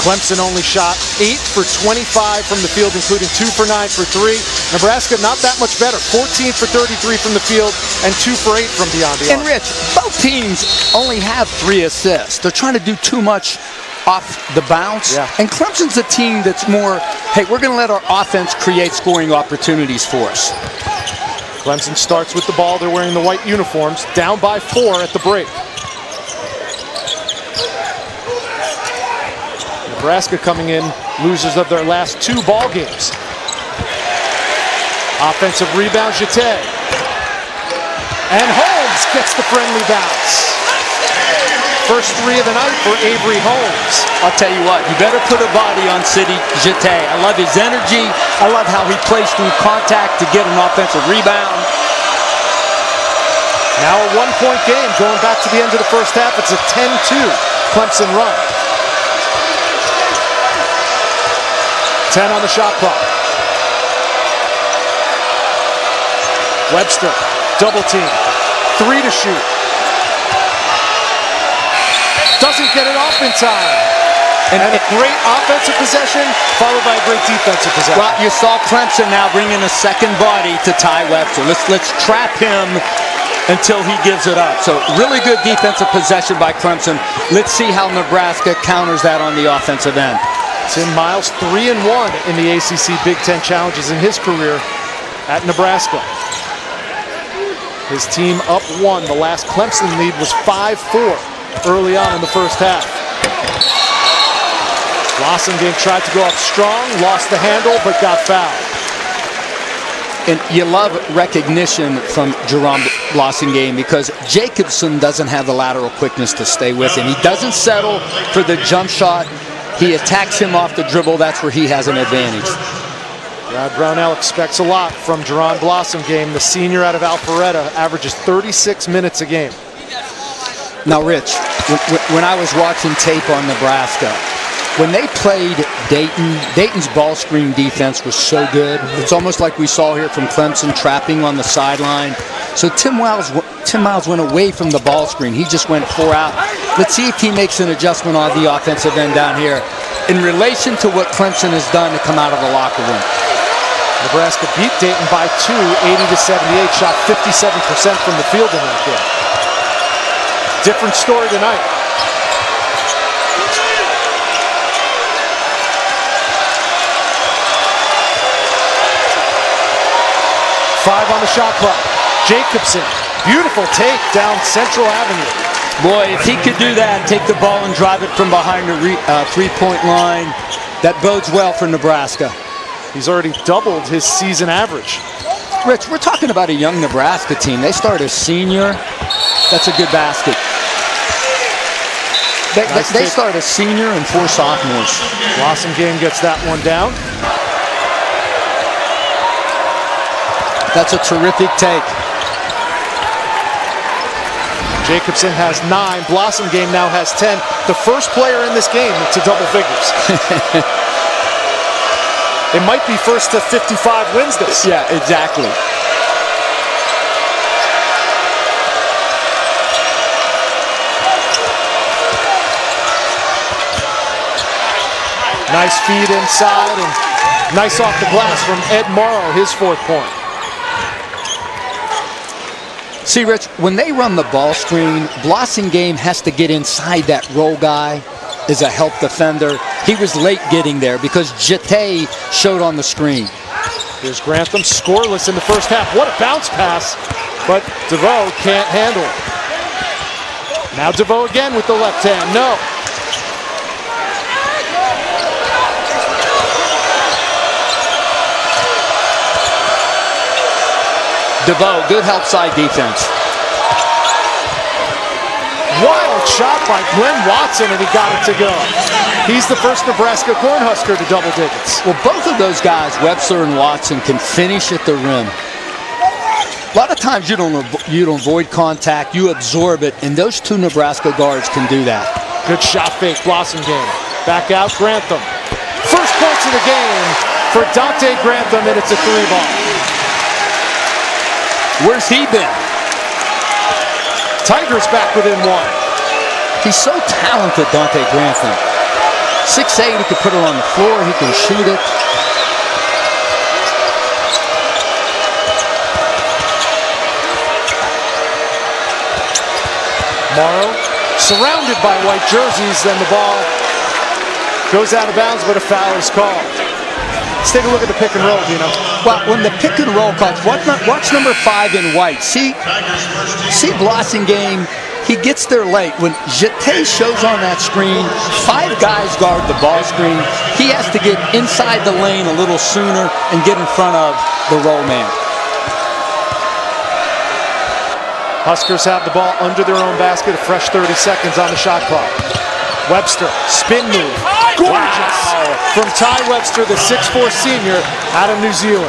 Clemson only shot 8 for 25 from the field, including 2 for 9 for 3. Nebraska not that much better, 14 for 33 from the field and 2 for 8 from beyond the arc. And Rich, both teams only have 3 assists. They're trying to do too much off the bounce. Yeah. And Clemson's a team that's more, hey, we're going to let our offense create scoring opportunities for us. Clemson starts with the ball. They're wearing the white uniforms, down by 4 at the break. Nebraska coming in losers of their last 2 ball games. Offensive rebound, Jeté. And Holmes gets the friendly bounce. First 3 of the night for Avery Holmes. I'll tell you what, you better put a body on City Jeté. I love his energy. I love how he plays through contact to get an offensive rebound. Now a 1-point game going back to the end of the first half. It's a 10-2 Clemson run. 10 on the shot clock. Webster, double team. 3 to shoot. Doesn't get it off in time. And a great offensive possession, followed by a great defensive possession. Well, you saw Clemson now bring in a second body to Ty Webster. Let's trap him until he gives it up. So really good defensive possession by Clemson. Let's see how Nebraska counters that on the offensive end. Tim Miles, 3-1 in the ACC Big Ten Challenges in his career at Nebraska. His team up 1. The last Clemson lead was 5-4 early on in the first half. Blossomgame tried to go up strong, lost the handle, but got fouled. And you love recognition from Jerome Blossomgame because Jacobson doesn't have the lateral quickness to stay with him. He doesn't settle for the jump shot. He attacks him off the dribble. That's where he has an advantage. Brad Brownell expects a lot from Jerome Blossomgame. The senior out of Alpharetta averages 36 minutes a game. Now, Rich, when I was watching tape on Nebraska, when they played Dayton, Dayton's ball screen defense was so good. It's almost like we saw here from Clemson trapping on the sideline. So Tim Miles went away from the ball screen. He just went 4 out. Let's see if he makes an adjustment on the offensive end down here in relation to what Clemson has done to come out of the locker room. Nebraska beat Dayton by 2, 80-78, shot 57% from the field in that game. Different story tonight. Five on the shot clock. Jacobson, beautiful take down Central Avenue. Boy, if he could do that, take the ball and drive it from behind the three-point line, that bodes well for Nebraska. He's already doubled his season average. Rich, we're talking about a young Nebraska team. They start a senior. That's a good basket. They start a senior and 4 sophomores. Blossomgame gets that one down. That's a terrific take. Jacobson has 9. Blossomgame now has 10. The first player in this game to double figures. It might be first to 55 wins this. Yeah, exactly. Nice feed inside and nice off the glass from Ed Morrow, his 4th point. See, Rich, when they run the ball screen, Blossomgame has to get inside that roll guy as a help defender. He was late getting there because Jete showed on the screen. Here's Grantham, scoreless in the first half. What a bounce pass, but DeVoe can't handle it. Now DeVoe again with the left hand, no. DeVoe, good help side defense. Wild shot by Glenn Watson, and he got it to go. He's the first Nebraska Cornhusker to double digits. Well, both of those guys, Webster and Watson, can finish at the rim. A lot of times you don't avoid contact, you absorb it, and those 2 Nebraska guards can do that. Good shot fake, Blossomgame. Back out, Grantham. First points of the game for Dante Grantham, and it's a 3 ball. Where's he been? Tigers back within 1. He's so talented, Dante Grantham. 6'8", he can put it on the floor, he can shoot it. Morrow, surrounded by white jerseys, then the ball goes out of bounds, but a foul is called. Let's take a look at the pick and roll, Dino. Well, when the pick and roll comes, watch number 5 in white. See Blossomgame, he gets there late. When Jete shows on that screen, 5 guys guard the ball screen. He has to get inside the lane a little sooner and get in front of the roll man. Huskers have the ball under their own basket, a fresh 30 seconds on the shot clock. Webster, spin move, gorgeous from Ty Webster, the 6'4" senior out of New Zealand.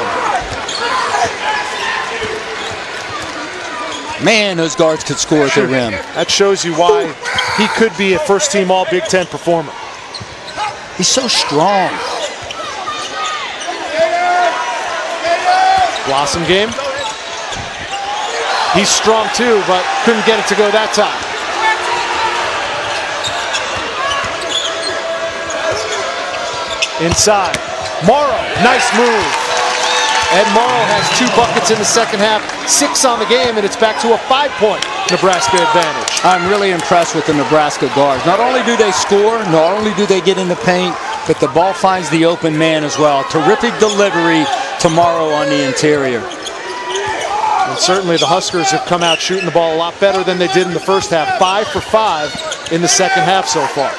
Man, those guards could score at the rim. That shows you why he could be a first-team All-Big Ten performer. He's so strong. Blossom game. He's strong too, but couldn't get it to go that time. Inside. Morrow, nice move. Ed Morrow has 2 buckets in the second half, 6 on the game, and it's back to a 5-point Nebraska advantage. I'm really impressed with the Nebraska guards. Not only do they score, not only do they get in the paint, but the ball finds the open man as well. Terrific delivery tomorrow on the interior. And certainly the Huskers have come out shooting the ball a lot better than they did in the first half. 5 for 5 in the second half so far.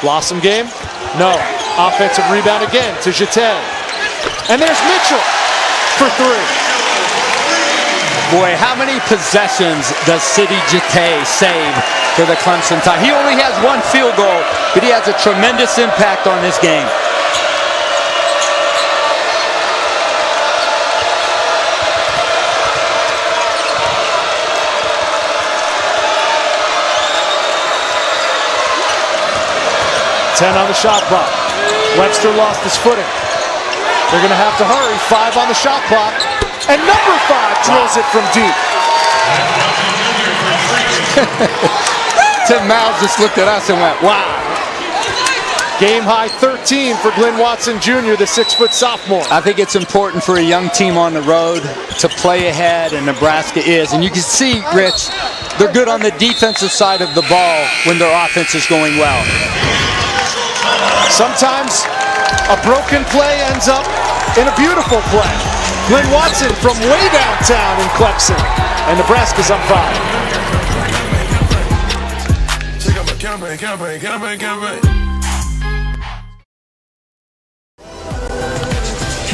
Blossom game? No. Offensive rebound again to Jeté. And there's Mitchell for 3. Boy, how many possessions does Sidi Jeté save for the Clemson Tide? He only has 1 field goal, but he has a tremendous impact on this game. On the shot clock. Webster lost his footing. They're going to have to hurry. 5 on the shot clock. And number 5 drills it from deep. Tim Miles just looked at us and went, wow. Game high 13 for Glenn Watson Jr., the 6-foot sophomore. I think it's important for a young team on the road to play ahead, and Nebraska is. And you can see, Rich, they're good on the defensive side of the ball when their offense is going well. Sometimes a broken play ends up in a beautiful play. Glenn Watson from way downtown in Clemson, and Nebraska's up 5.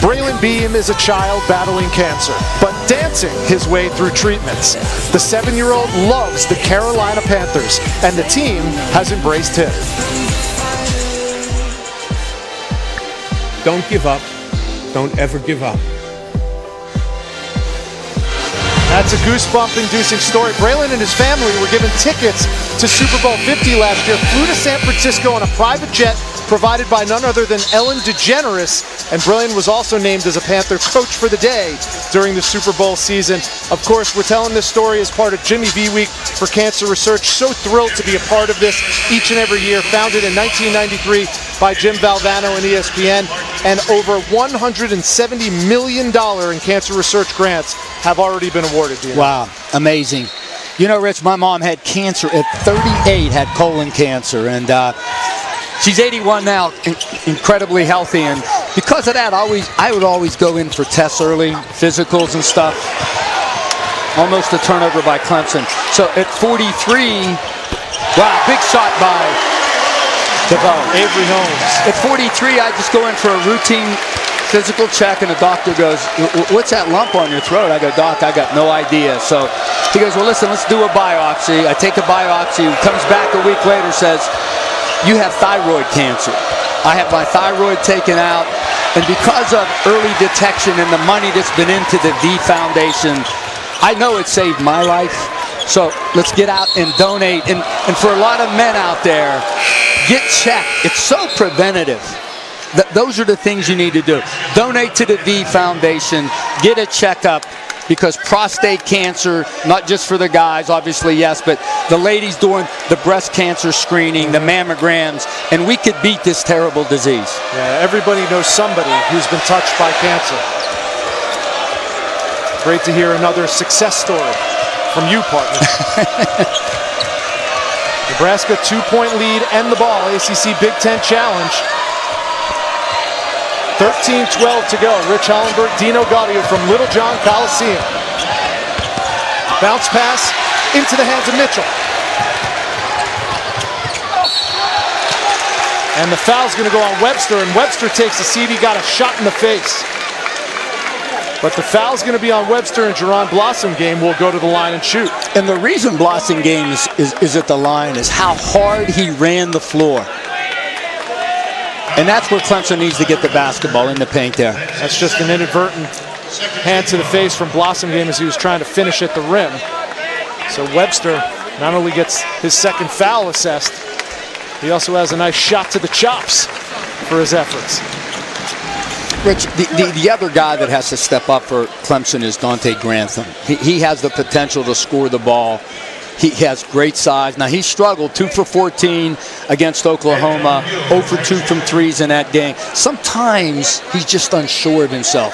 Braylon Beam is a child battling cancer, but dancing his way through treatments. The 7-year-old loves the Carolina Panthers, and the team has embraced him. Don't give up. Don't ever give up. That's a goosebump-inducing story. Braylon and his family were given tickets to Super Bowl 50 last year, flew to San Francisco on a private jet provided by none other than Ellen DeGeneres, and Braylon was also named as a Panther coach for the day during the Super Bowl season. Of course, we're telling this story as part of Jimmy V Week for Cancer Research. So thrilled to be a part of this each and every year. Founded in 1993 by Jim Valvano and ESPN, and over $170 million in cancer research grants have already been awarded. Wow, amazing. You know, Rich, my mom had cancer at 38, had colon cancer, and she's 81 now, incredibly healthy, and because of that, I would always go in for tests early, physicals and stuff. Almost a turnover by Clemson. So at 43, wow, big shot by Avery Holmes. At 43, I just go in for a routine physical check, and the doctor goes, what's that lump on your throat? I go, Doc, I got no idea. So he goes, well, listen, let's do a biopsy. I take a biopsy, comes back a week later, says, you have thyroid cancer. I have my thyroid taken out, and because of early detection and the money that's been into the V Foundation, I know it saved my life. So let's get out and donate. And for a lot of men out there, get checked. It's so preventative. Those are the things you need to do. Donate to the V Foundation. Get a checkup, because prostate cancer, not just for the guys, obviously, yes, but the ladies doing the breast cancer screening, the mammograms, and we could beat this terrible disease. Yeah, everybody knows somebody who's been touched by cancer. Great to hear another success story from you, partner. Nebraska 2-point lead and the ball. ACC Big Ten Challenge. 13-12 to go. Rich Hollenberg, Dino Gaudio from Littlejohn Coliseum. Bounce pass into the hands of Mitchell. And the foul's going to go on Webster, and Webster takes a seat. He got a shot in the face. But the foul's going to be on Webster, and Jerron Blossom game will go to the line and shoot. And the reason Blossom game is at the line is how hard he ran the floor. And that's where Clemson needs to get the basketball in the paint there. That's just an inadvertent hand to the face from Blossom game as he was trying to finish at the rim. So Webster not only gets his second foul assessed, he also has a nice shot to the chops for his efforts. Rich, the other guy that has to step up for Clemson is Dante Grantham. He has the potential to score the ball. He has great size. Now, he struggled 2 for 14 against Oklahoma, 0 for 2 from threes in that game. Sometimes he's just unsure of himself.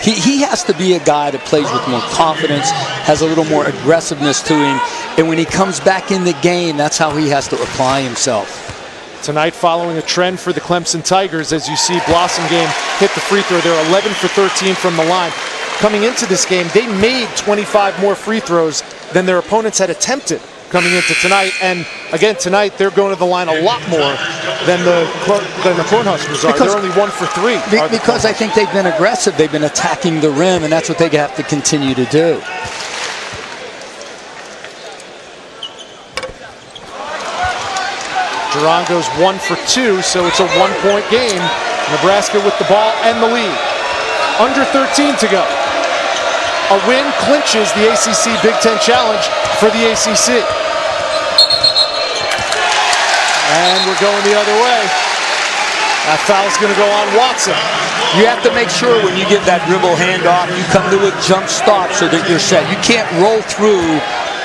He has to be a guy that plays with more confidence, has a little more aggressiveness to him, and when he comes back in the game, that's how he has to apply himself. Tonight, following a trend for the Clemson Tigers, as you see Blossomgame hit the free throw. They're 11 for 13 from the line. Coming into this game, they made 25 more free throws than their opponents had attempted coming into tonight. And again, tonight, they're going to the line a lot more than the Cornhuskers are. They're only 1 for 3. Because I think they've been aggressive. They've been attacking the rim, and that's what they have to continue to do. Duran goes 1 for 2, so it's a 1-point game. Nebraska with the ball and the lead. Under 13 to go. A win clinches the ACC Big Ten Challenge for the ACC. And we're going the other way. That foul's going to go on Watson. You have to make sure when you give that dribble handoff, you come to a jump stop so that you're set. You can't roll through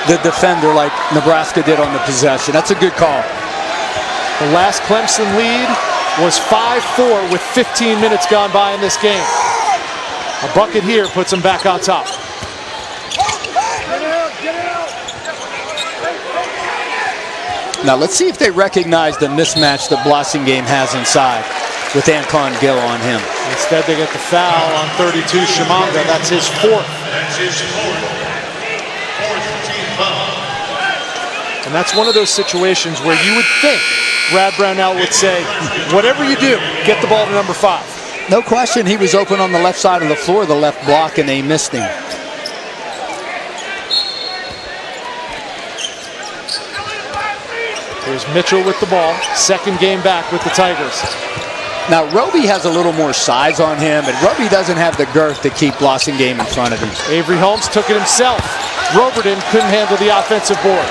the defender like Nebraska did on the possession. That's a good call. The last Clemson lead was 5-4 with 15 minutes gone by in this game. A bucket here puts them back on top. Now let's see if they recognize the mismatch that Blossomgame has inside with Anton Gill on him. Instead they get the foul on 32 Shimanga. That's his 4th. And that's one of those situations where you would think Brad Brownell would say, whatever you do, get the ball to number 5. No question, he was open on the left side of the floor, the left block, and they missed him. Here's Mitchell with the ball. Second game back with the Tigers. Now, Roby has a little more size on him, but Roby doesn't have the girth to keep Blossomgame in front of him. Avery Holmes took it himself. Roberton couldn't handle the offensive board.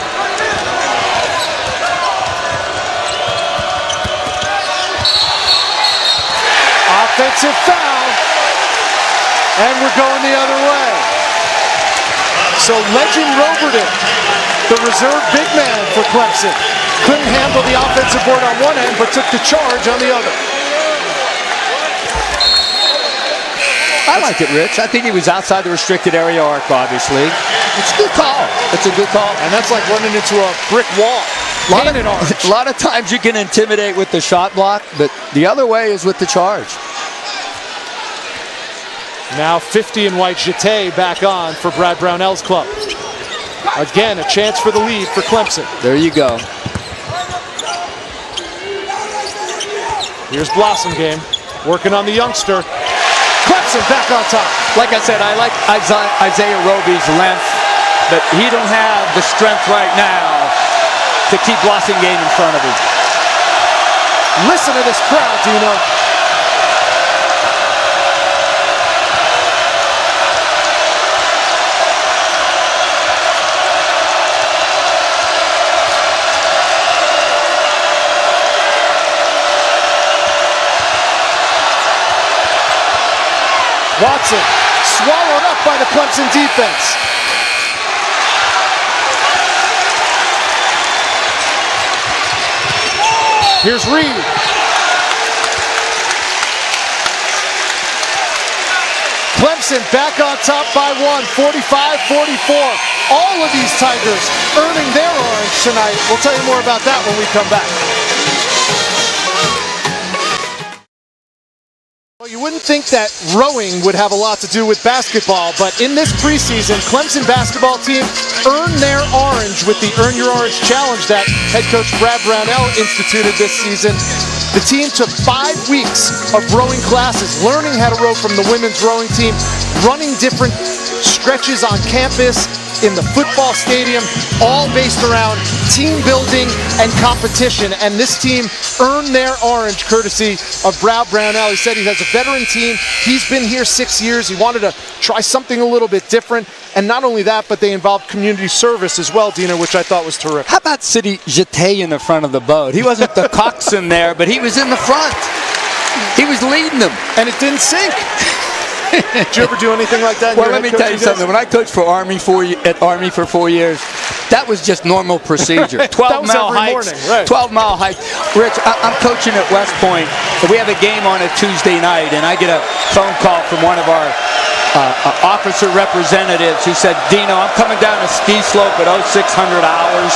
Offensive foul, and we're going the other way. So Legend Roberton, the reserve big man for Clemson, couldn't handle the offensive board on one end, but took the charge on the other. I like it, Rich. I think he was outside the restricted area arc, obviously. It's a good call. It's a good call. And that's like running into a brick wall. A lot of times you can intimidate with the shot block, but the other way is with the charge. Now 50 in white Jeté back on for Brad Brownell's club. Again, a chance for the lead for Clemson. There you go. Here's Blossomgame working on the youngster. Clemson back on top. Like I said, I like Isaiah Roby's length, but he don't have the strength right now to keep Blossomgame in front of him. Listen to this crowd, Dino. Watson swallowed up by the Clemson defense. Here's Reed. Clemson back on top by 1, 45-44. All of these Tigers earning their orange tonight. We'll tell you more about that when we come back. Well, you wouldn't think that rowing would have a lot to do with basketball, but in this preseason, Clemson basketball team earned their orange with the Earn Your Orange Challenge that head coach Brad Brownell instituted this season. The team took 5 weeks of rowing classes, learning how to row from the women's rowing team, running different stretches on campus, in the football stadium, all based around team building and competition. And this team earned their orange courtesy of Brad Brownell. He said he has a veteran team. He's been here 6 years. He wanted to try something a little bit different. And not only that, but they involved community service as well, Dina, which I thought was terrific. How about City Jeté in the front of the boat? He wasn't the coxswain there, but he was in the front. He was leading them. And it didn't sink. Did you ever do anything like that? Well, let me tell you something. When I coached for Army at Army for 4 years, that was just normal procedure. 12-mile hikes. Right. 12-mile hike. Rich, I'm coaching at West Point. We have a game on a Tuesday night, and I get a phone call from one of our officer representatives who said, Dino, I'm coming down a ski slope at 0600 hours,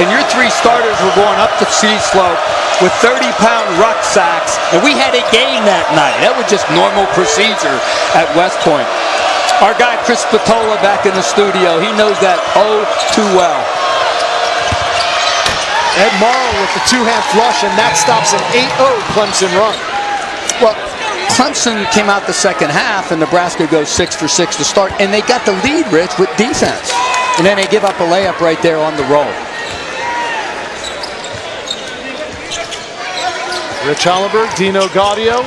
and your 3 starters were going up the ski slope with 30-pound rucksacks, and we had a game that night. That was just normal procedure at West Point. Our guy Chris Spatola back in the studio, he knows that too well. Ed Morrow with the 2-hand flush, and that stops an 8-0 Clemson run. Well, Clemson came out the second half, and Nebraska goes 6 for 6 to start, and they got the lead, Rich, with defense. And then they give up a layup right there on the roll. Rich Hollenberg, Dino Gaudio.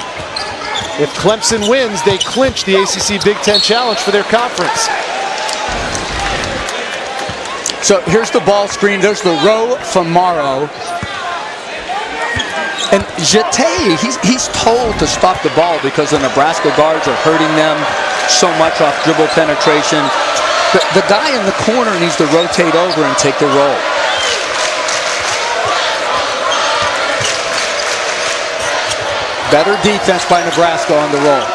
If Clemson wins, they clinch the ACC Big Ten Challenge for their conference. So here's the ball screen. There's the row from Morrow. And Jete, he's told to stop the ball because the Nebraska guards are hurting them so much off dribble penetration. The guy in the corner needs to rotate over and take the roll. Better defense by Nebraska on the roll.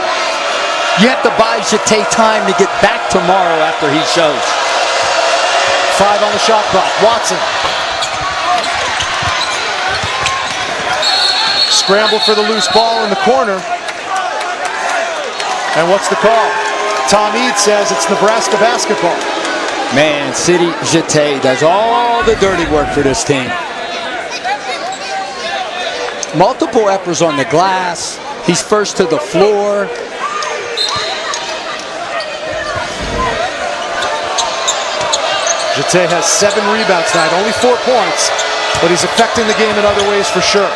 You have to buy Jete time to get back tomorrow after he shows. 5 on the shot clock. Watson. Scramble for the loose ball in the corner. And what's the call? Tom Eads says it's Nebraska basketball. Man, City Jete does all the dirty work for this team. Multiple efforts on the glass. He's first to the floor. Jete has 7 rebounds tonight, only 4 points, but he's affecting the game in other ways for sure.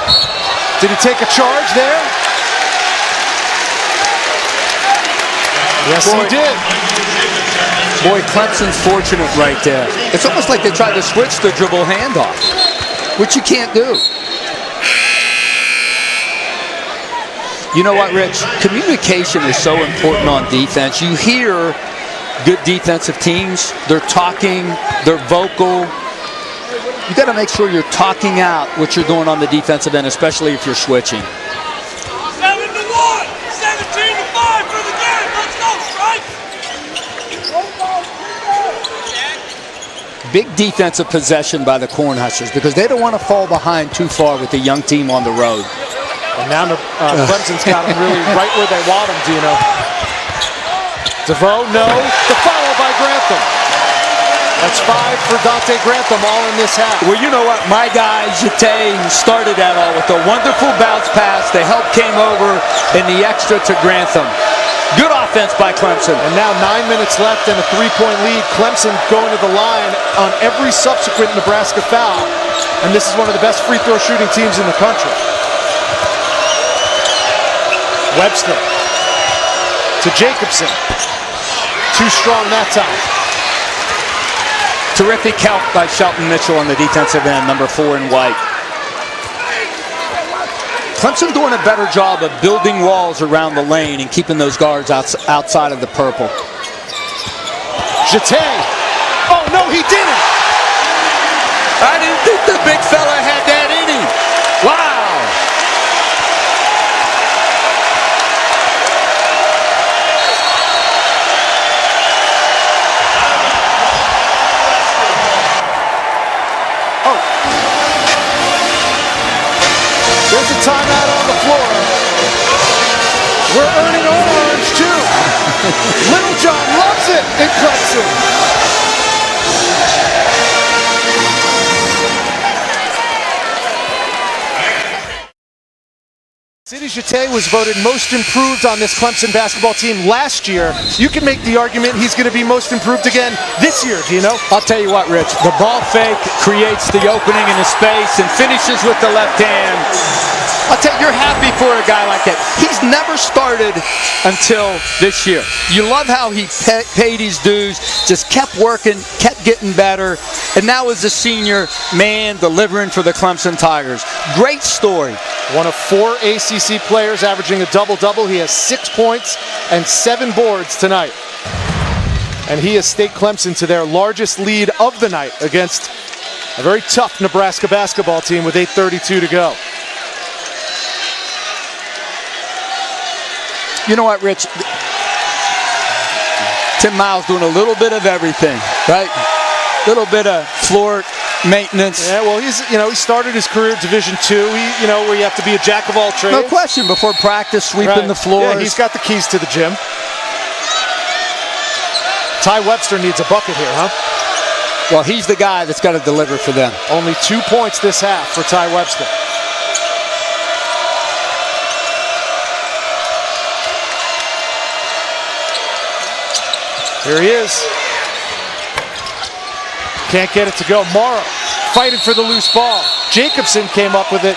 Did he take a charge there? Yes, he did. Boy, Clemson's fortunate right there. It's almost like they tried to switch the dribble handoff, which you can't do. You know what, Rich? Communication is so important on defense. You hear good defensive teams, they're talking, they're vocal. You got to make sure you're talking out what you're doing on the defensive end, especially if you're switching. 7-1, 17-5 for the game. Let's go, strike. Big defensive possession by the Cornhuskers because they don't want to fall behind too far with the young team on the road. And now Clemson's got them really right where they want them, Dino. DeVoe, no. The foul by Grantham. That's 5 for Dante Grantham, all in this half. Well, you know what? My guy, Jete, started that all with a wonderful bounce pass. The help came over, and the extra to Grantham. Good offense by Clemson. And now 9 minutes left and a 3-point lead. Clemson going to the line on every subsequent Nebraska foul. And this is one of the best free throw shooting teams in the country. Webster to Jacobson. Too strong that time. Terrific help by Shelton Mitchell on the defensive end, number 4 in white. Clemson doing a better job of building walls around the lane and keeping those guards outside of the purple. Jete. Oh, no, he didn't. I didn't think the big fella had that in him. Wow. There's a timeout on the floor. We're earning orange, too. Littlejohn loves it in Clemson. City Jete was voted most improved on this Clemson basketball team last year. You can make the argument he's going to be most improved again this year, Dino. I'll tell you what, Rich. The ball fake creates the opening in the space and finishes with the left hand. I'll tell you, you're happy for a guy like that. He's never started until this year. You love how he paid his dues, just kept working, kept getting better, and now as a senior, man, delivering for the Clemson Tigers. Great story. One of 4 ACC players averaging a double-double. He has 6 points and 7 boards tonight. And he has staked Clemson to their largest lead of the night against a very tough Nebraska basketball team with 8:32 to go. You know what, Rich? Tim Miles doing a little bit of everything, right? A little bit of floor maintenance. Yeah, well, he started his career at Division II. Where you have to be a jack of all trades. No question. Before practice, sweeping the floors. Yeah, he's got the keys to the gym. Ty Webster needs a bucket here, huh? Well, he's the guy that's got to deliver for them. Only 2 points this half for Ty Webster. Here he is. Can't get it to go. Morrow fighting for the loose ball. Jacobson came up with it.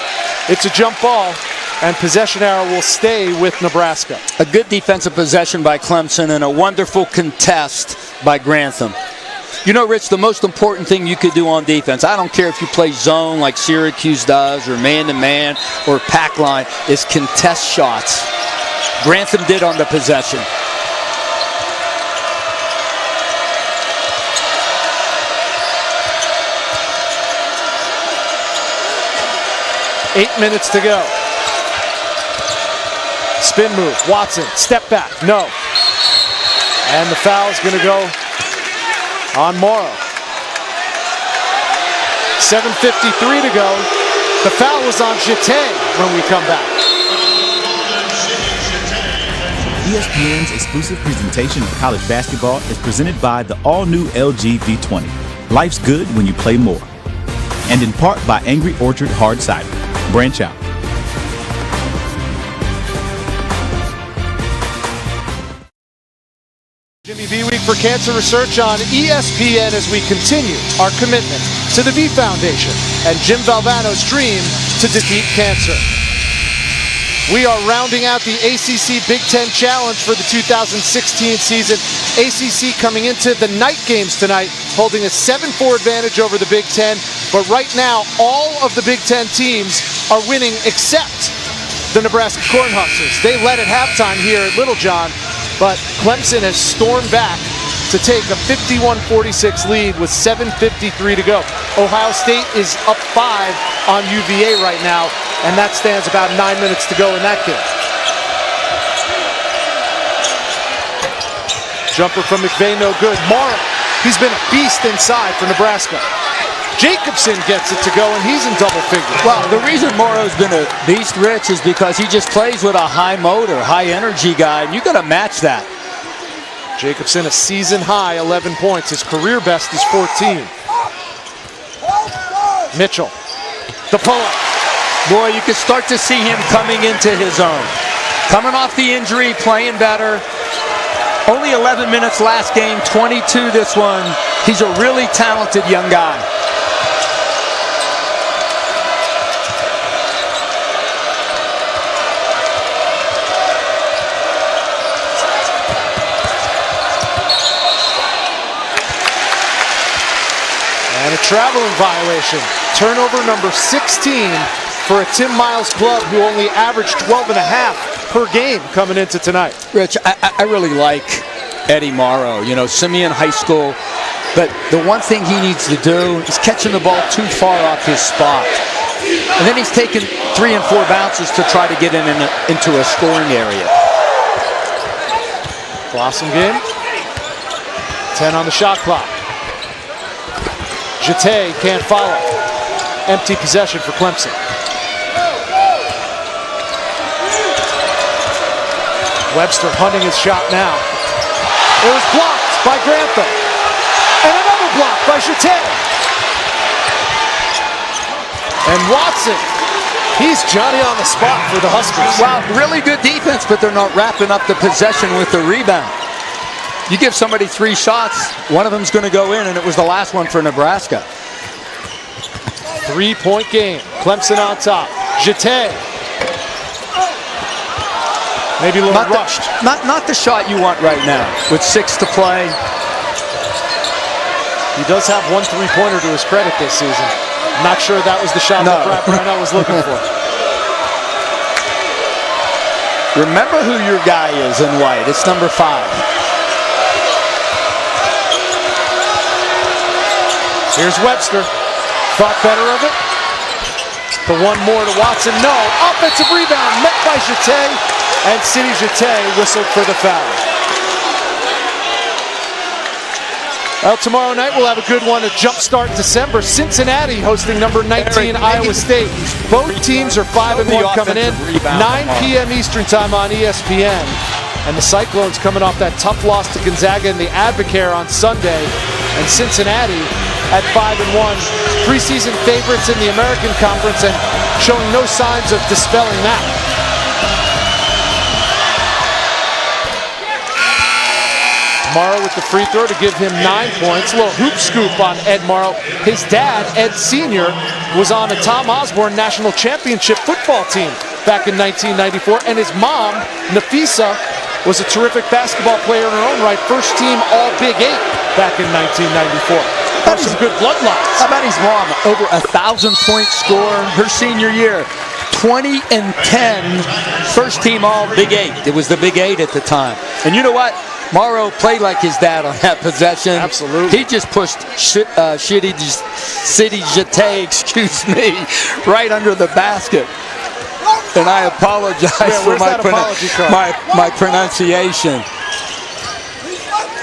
It's a jump ball, and possession arrow will stay with Nebraska. A good defensive possession by Clemson and a wonderful contest by Grantham. You know, Rich, the most important thing you could do on defense, I don't care if you play zone like Syracuse does or man-to-man or pack line, is contest shots. Grantham did on the possession. 8 minutes to go. Spin move. Watson. Step back. No. And the foul's going to go on Morrow. 7:53 to go. The foul was on Jeté when we come back. ESPN's exclusive presentation of college basketball is presented by the all-new LG V20. Life's good when you play more. And in part by Angry Orchard Hard Cider. Branch out. Jimmy B Week for Cancer Research on ESPN as we continue our commitment to the V Foundation and Jim Valvano's dream to defeat cancer. We are rounding out the ACC Big Ten Challenge for the 2016 season. ACC coming into the night games tonight, holding a 7-4 advantage over the Big Ten. But right now, all of the Big Ten teams are winning except the Nebraska Cornhuskers. They led at halftime here at Littlejohn, but Clemson has stormed back to take a 51-46 lead with 7:53 to go. Ohio State is up 5 on UVA right now, and that stands about 9 minutes to go in that game. Jumper from McVay, no good. Morrow, he's been a beast inside for Nebraska. Jacobson gets it to go, and he's in double figures. Well, the reason Morrow's been a beast, Rich, is because he just plays with a high motor, high energy guy, and you got to match that. Jacobson, a season high, 11 points. His career best is 14. Mitchell, the pull-up. Boy, you can start to see him coming into his own. Coming off the injury, playing better. Only 11 minutes last game, 22 this one. He's a really talented young guy. And a traveling violation. Turnover number 16 for a Tim Miles club who only averaged 12.5 per game coming into tonight. Rich, I really like Eddie Morrow. You know, Simeon High School. But the one thing he needs to do is catching the ball too far off his spot. And then he's taking 3 and 4 bounces to try to get into a scoring area. Blossom game. 10 on the shot clock. Jeté can't follow. Empty possession for Clemson. Webster hunting his shot now. It was blocked by Grantham. And another block by Jeté. And Watson, he's Johnny on the spot for the Huskers. Wow, really good defense, but they're not wrapping up the possession with the rebound. You give somebody 3 shots, one of them's going to go in, and it was the last one for Nebraska. 3-point game. Clemson on top. Jeté Maybe a little Not rushed. not the shot you want right now with 6 to play. He does have 1 3-pointer to his credit this season. Not sure that was the shot that Brad Brownell was looking for. Remember who your guy is in white. It's number 5. Here's Webster. Thought better of it. The one more to Watson. No. Offensive rebound met by Jeté. And Sidi Jeté whistled for the foul. Well, tomorrow night we'll have a good one to jumpstart December. Cincinnati hosting number 19 Iowa State. Both teams are 5-1 coming in. 9 p.m. Eastern time on ESPN. And the Cyclones coming off that tough loss to Gonzaga in the Advocare on Sunday. And Cincinnati at 5-1. Preseason favorites in the American Conference and showing no signs of dispelling that. Morrow with the free throw to give him 9 points. A little hoop scoop on Ed Morrow. His dad, Ed Sr., was on a Tom Osborne National Championship football team back in 1994. And his mom, Nafisa, was a terrific basketball player in her own right. First team All-Big 8 back in 1994. That's some good bloodlines. How about his mom? Over 1,000-point scorer her senior year. 20-10, first team All-Big 8. It was the Big 8 at the time. And you know what? Morrow played like his dad on that possession. Absolutely. He just pushed Sidi Jeté, right under the basket. And I apologize for my pronunciation.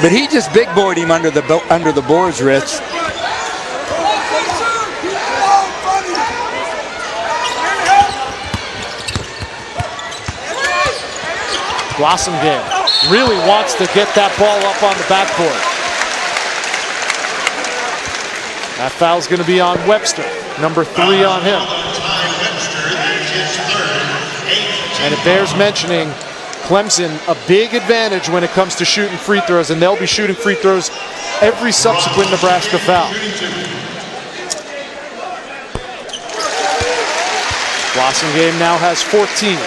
But he just big boyed him under the boards, Rich. Blossom game. Really wants to get that ball up on the backboard. That foul's going to be on Webster. Number 3 on him. And it bears mentioning, Clemson, a big advantage when it comes to shooting free throws, and they'll be shooting free throws every subsequent Nebraska foul. Blossom game now has 14.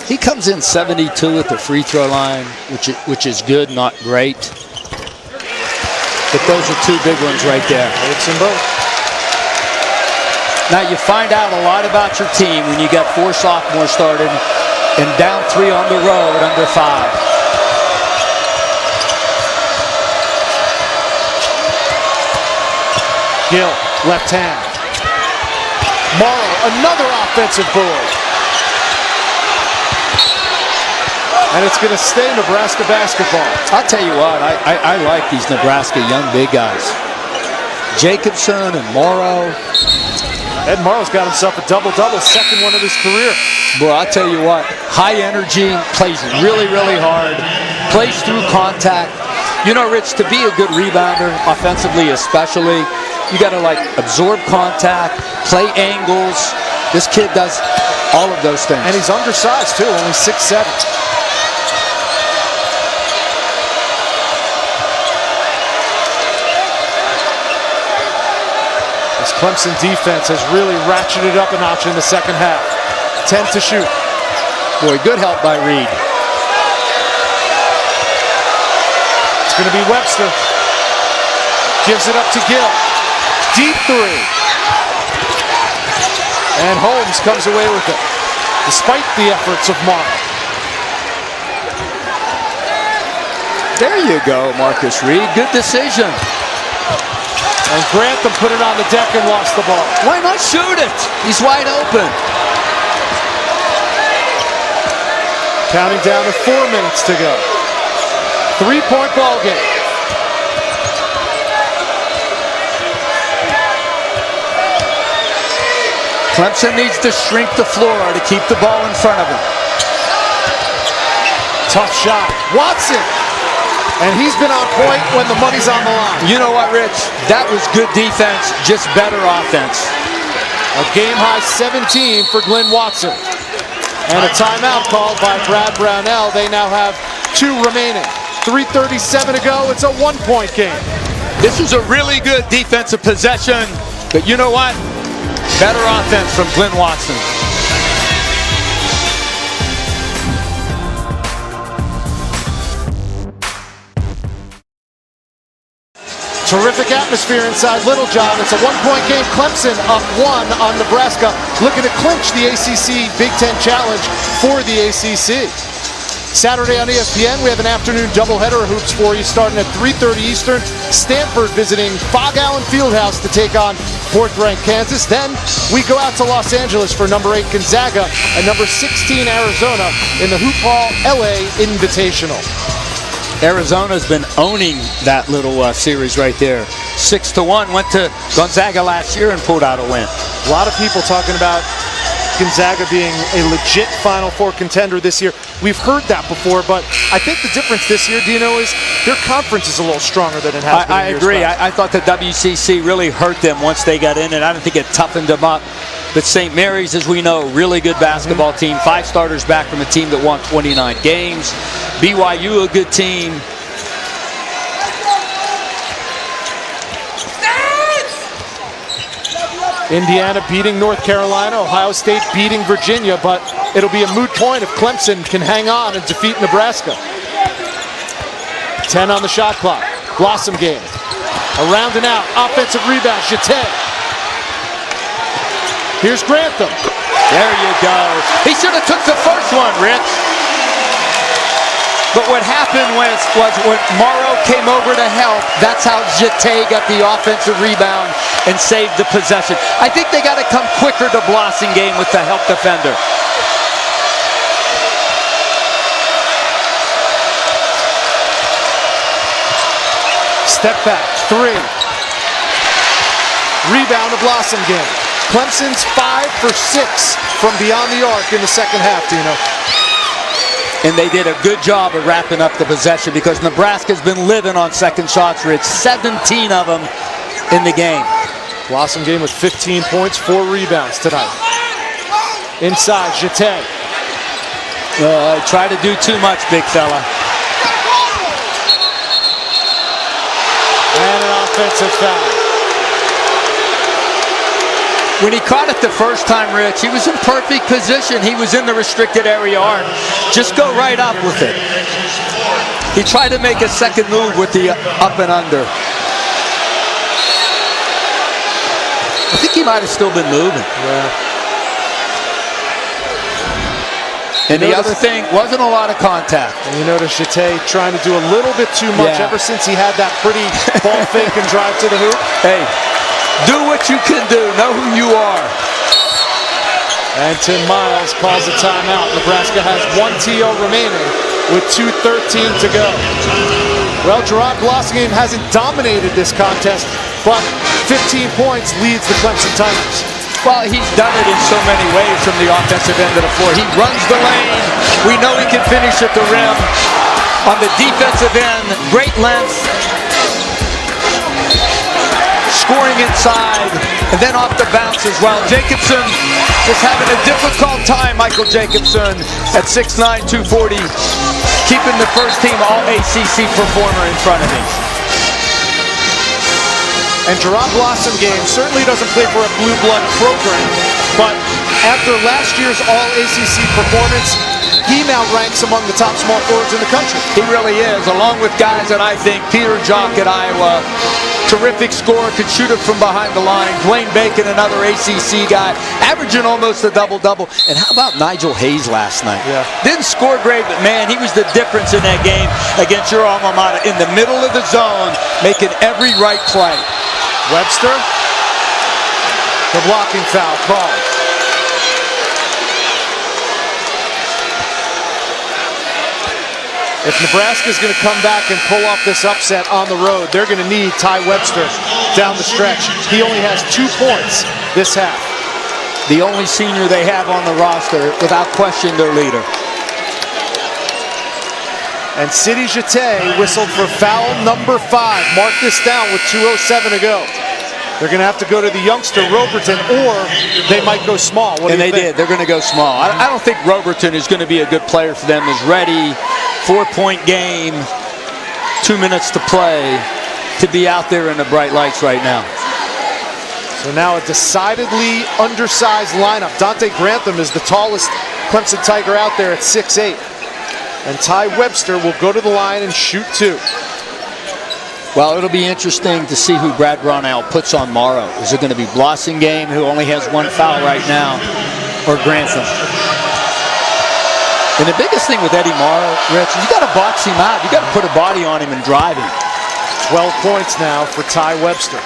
He comes in 72 at the free throw line, which is good, not great. But those are 2 big ones right there. Hits them both. Now you find out a lot about your team when you got 4 sophomores starting and down 3 on the road under 5. Gill, left hand. Morrow, another offensive board. And it's going to stay Nebraska basketball. I'll tell you what, I like these Nebraska young big guys. Jacobson and Morrow. Ed Morrow's got himself a double-double, second one of his career. Boy, I'll tell you what, high energy, plays really, really hard, plays through contact. You know, Rich, to be a good rebounder, offensively especially, you got to, absorb contact, play angles. This kid does all of those things. And he's undersized, too, only 6'7". This Clemson defense has really ratcheted up a notch in the second half. 10 to shoot. Boy, good help by Reed. It's going to be Webster. Gives it up to Gill. Deep 3. And Holmes comes away with it, despite the efforts of Morrow. There you go, Marcus Reed. Good decision. And Grantham put it on the deck and lost the ball. Why not shoot it? He's wide open. Counting down to 4 minutes to go. 3-point ball game. Clemson needs to shrink the floor to keep the ball in front of him. Tough shot. Watson. And he's been on point when the money's on the line. You know what, Rich? That was good defense, just better offense. A game-high 17 for Glenn Watson. And a timeout called by Brad Brownell. They now have 2 remaining. 3:37 to go. It's a 1-point game. This is a really good defensive possession. But you know what? Better offense from Glenn Watson. Terrific atmosphere inside Littlejohn. It's a one-point game. Clemson up 1 on Nebraska, looking to clinch the ACC Big Ten Challenge for the ACC. Saturday on ESPN, we have an afternoon doubleheader of hoops for you starting at 3:30 Eastern. Stanford visiting Fog Allen Fieldhouse to take on 4th-ranked Kansas. Then we go out to Los Angeles for number 8 Gonzaga and number 16 Arizona in the Hoop Hall LA Invitational. Arizona's been owning that little series right there. 6-1, went to Gonzaga last year and pulled out a win. A lot of people talking about Gonzaga being a legit Final Four contender this year. We've heard that before, but I think the difference this year, Dino, is their conference is a little stronger than it has been. I agree. I thought the WCC really hurt them once they got in, and I don't think it toughened them up. But St. Mary's, as we know, really good basketball team. 5 starters back from a team that won 29 games. BYU, a good team. Indiana beating North Carolina, Ohio State beating Virginia, but it'll be a moot point if Clemson can hang on and defeat Nebraska. 10 on the shot clock. Blossom game. Around and out. Offensive rebound. Jeté. Here's Grantham. There you go. He should have took the first one, Rich. But what happened was when Morrow came over to help, that's how Jeté got the offensive rebound and saved the possession. I think they got to come quicker to Blossom game with the help defender. Step back, 3. Rebound to Blossom game. Clemson's 5 for 6 from beyond the arc in the second half, Dino. And they did a good job of wrapping up the possession because Nebraska's been living on second shots, Rich. 17 of them in the game. Blossom game with 15 points, 4 rebounds tonight. Inside, Jeté. Try to do too much, big fella. And an offensive foul. When he caught it the first time, Rich, he was in perfect position. He was in the restricted area arc. Just go right up with it. He tried to make a second move with the up and under. I think he might have still been moving. Yeah. And the other thing, wasn't a lot of contact. And you notice Jeté trying to do a little bit too much ever since he had that pretty ball fake and drive to the hoop. Hey. Do what you can do. Know who you are. And Tim Miles calls a timeout. Nebraska has 1 TO remaining with 2:13 to go. Well, Gerard Blossomgame hasn't dominated this contest, but 15 points leads the Clemson Tigers. Well, he's done it in so many ways from the offensive end of the floor. He runs the lane. We know he can finish at the rim. On the defensive end, great length. Scoring inside, and then off the bounce as well. Jacobson just having a difficult time, Michael Jacobson, at 6'9", 240, keeping the first team All-ACC performer in front of him. And Gerard Blossomgame certainly doesn't play for a blue blood program, but after last year's All-ACC performance, he now ranks among the top small forwards in the country. He really is, along with guys that I think, Peter Jock at Iowa, terrific scorer, could shoot it from behind the line. Dwayne Bacon, another ACC guy, averaging almost a double-double. And how about Nigel Hayes last night? Yeah. Didn't score great, but man, he was the difference in that game against your alma mater. In the middle of the zone, making every right play. Webster, the blocking foul called. If Nebraska's going to come back and pull off this upset on the road, they're going to need Ty Webster down the stretch. He only has 2 points this half. The only senior they have on the roster, without question, their leader. And Sidi Jeté whistled for foul number 5. Mark this down with 2:07 to go. They're going to have to go to the youngster Roberton, or they might go small. What do you think? Did. They're going to go small. I don't think Roberton is going to be a good player for them. Is ready. 4-point game, 2 minutes to play, to be out there in the bright lights right now. So now a decidedly undersized lineup. Dante Grantham is the tallest Clemson Tiger out there at 6'8". And Ty Webster will go to the line and shoot 2. Well, it'll be interesting to see who Brad Brownell puts on Morrow. Is it going to be Blossingame, who only has 1 foul right now, or Grantham? And the biggest thing with Eddie Morrow, Rich, is you got to box him out. You got to put a body on him and drive him. 12 points now for Ty Webster.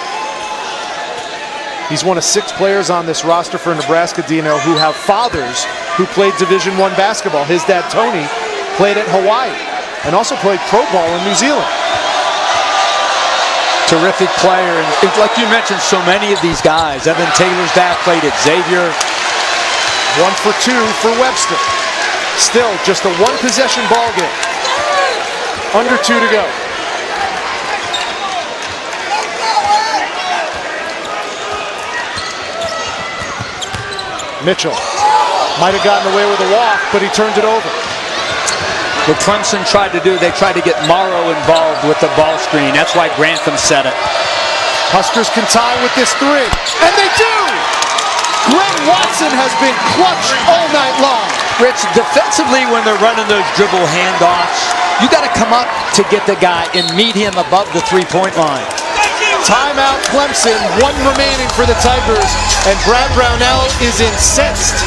He's one of 6 players on this roster for Nebraska, Dino, who have fathers who played Division I basketball. His dad, Tony, played at Hawaii and also played pro ball in New Zealand. Terrific player. And like you mentioned, so many of these guys. Evan Taylor's dad played at Xavier. 1 for 2 for Webster. Still just a 1-possession ball game. Under 2 to go. Mitchell might have gotten away with a walk, but he turned it over. What Clemson tried to do, they tried to get Morrow involved with the ball screen. That's why Grantham set it. Huskers can tie with this 3, and they do! Glenn Watson has been clutch all night long. Rich, defensively, when they're running those dribble handoffs, you got to come up to get the guy and meet him above the 3-point line. Timeout Clemson, 1 remaining for the Tigers, and Brad Brownell is incensed.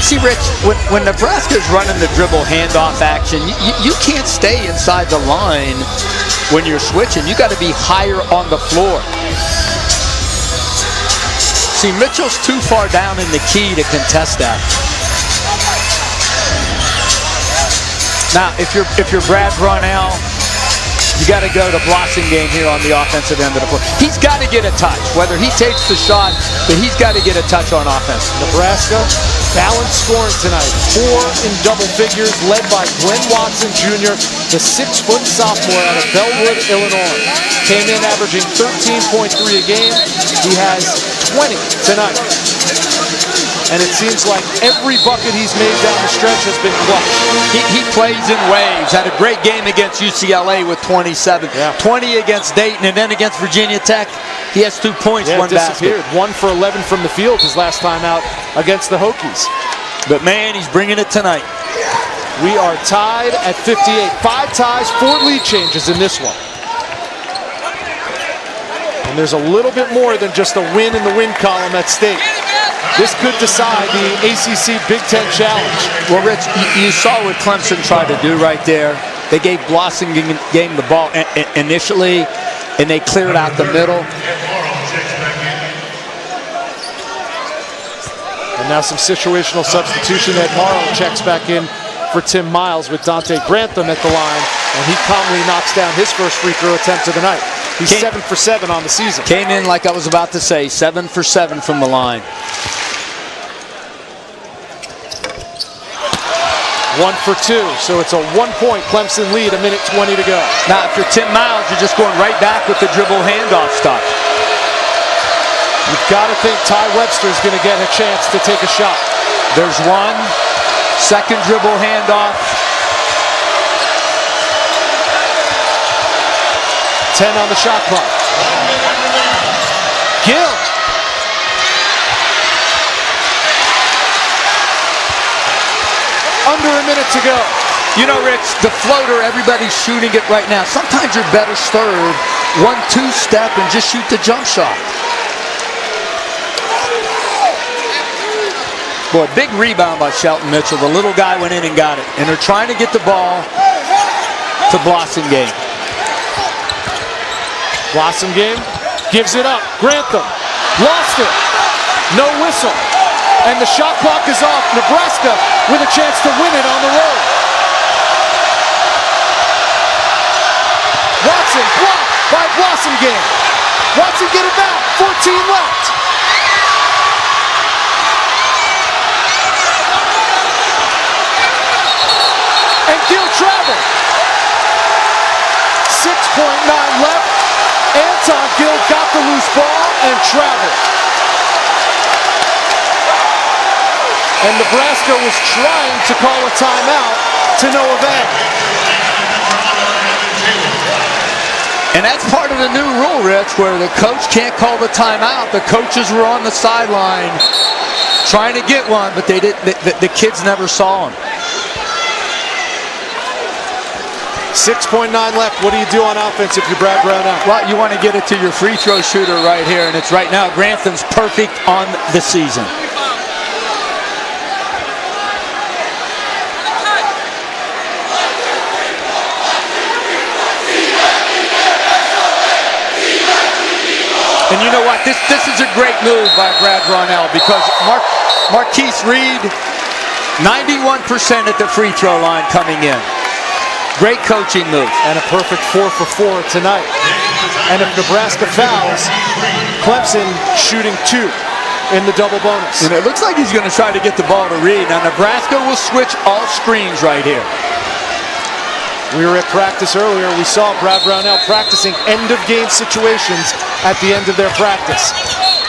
See, Rich, when Nebraska's running the dribble handoff action, you can't stay inside the line when you're switching. You got to be higher on the floor. See, Mitchell's too far down in the key to contest that. Now, if you're Brad Brownell, you got to go to Blossingame here on the offensive end of the floor. He's got to get a touch, whether he takes the shot, but he's got to get a touch on offense. Nebraska, balanced scoring tonight. 4 in double figures, led by Glenn Watson Jr., the 6-foot sophomore out of Bellwood, Illinois. Came in averaging 13.3 a game. He has 20 tonight. And it seems like every bucket he's made down the stretch has been clutch. He plays in waves. Had a great game against UCLA with 27. Yeah. 20 against Dayton, and then against Virginia Tech, he has 2 points, 1 basket. 1 for 11 from the field his last time out against the Hokies. But man, he's bringing it tonight. We are tied at 58. 5 ties, 4 lead changes in this one. And there's a little bit more than just a win in the win column at stake. This could decide the ACC Big Ten Challenge. Well, Rich, you saw what Clemson tried to do right there. They gave Blossingame the ball initially, and they cleared out the middle. And now some situational substitution. Ed Morrow checks back in for Tim Miles with Dante Grantham at the line, and he calmly knocks down his first free throw attempt of the night. He's 7 for 7 on the season. Came in, like I was about to say, 7 for 7 from the line. 1 for 2, so it's a 1-point Clemson lead, 1:20 to go. Now, if you're Tim Miles, you're just going right back with the dribble handoff stuff. You've got to think Ty Webster's going to get a chance to take a shot. There's 1. Second dribble handoff. 10 on the shot clock. Gill. Under a minute to go. You know, Rich, the floater, everybody's shooting it right now. Sometimes you're better served 1-2 step and just shoot the jump shot. Boy, big rebound by Shelton Mitchell. The little guy went in and got it. And they're trying to get the ball to Blossingame. Blossingame gives it up. Grantham lost it. No whistle. And the shot clock is off. Nebraska with a chance to win it on the road. Watson blocked by Blossingame. Watson get it back. 14 left. And Gill traveled. 6.9 left. Anton Gill got the loose ball and traveled. And Nebraska was trying to call a timeout to no avail. And that's part of the new rule, Rich, where the coach can't call the timeout. The coaches were on the sideline trying to get one, but they didn't. The kids never saw him. 6.9 left. What do you do on offense if you're Brad Brownell? Well, you want to get it to your free throw shooter right here, and it's right now. Grantham's perfect on the season. And you know what? This is a great move by Brad Brownell because Marquise Reed, 91% at the free throw line coming in. Great coaching move. And a perfect 4 for 4 tonight. And if Nebraska fouls, Clemson shooting 2 in the double bonus. And it looks like he's going to try to get the ball to Reed. Now Nebraska will switch all screens right here. We were at practice earlier. We saw Brad Brownell practicing end-of-game situations at the end of their practice.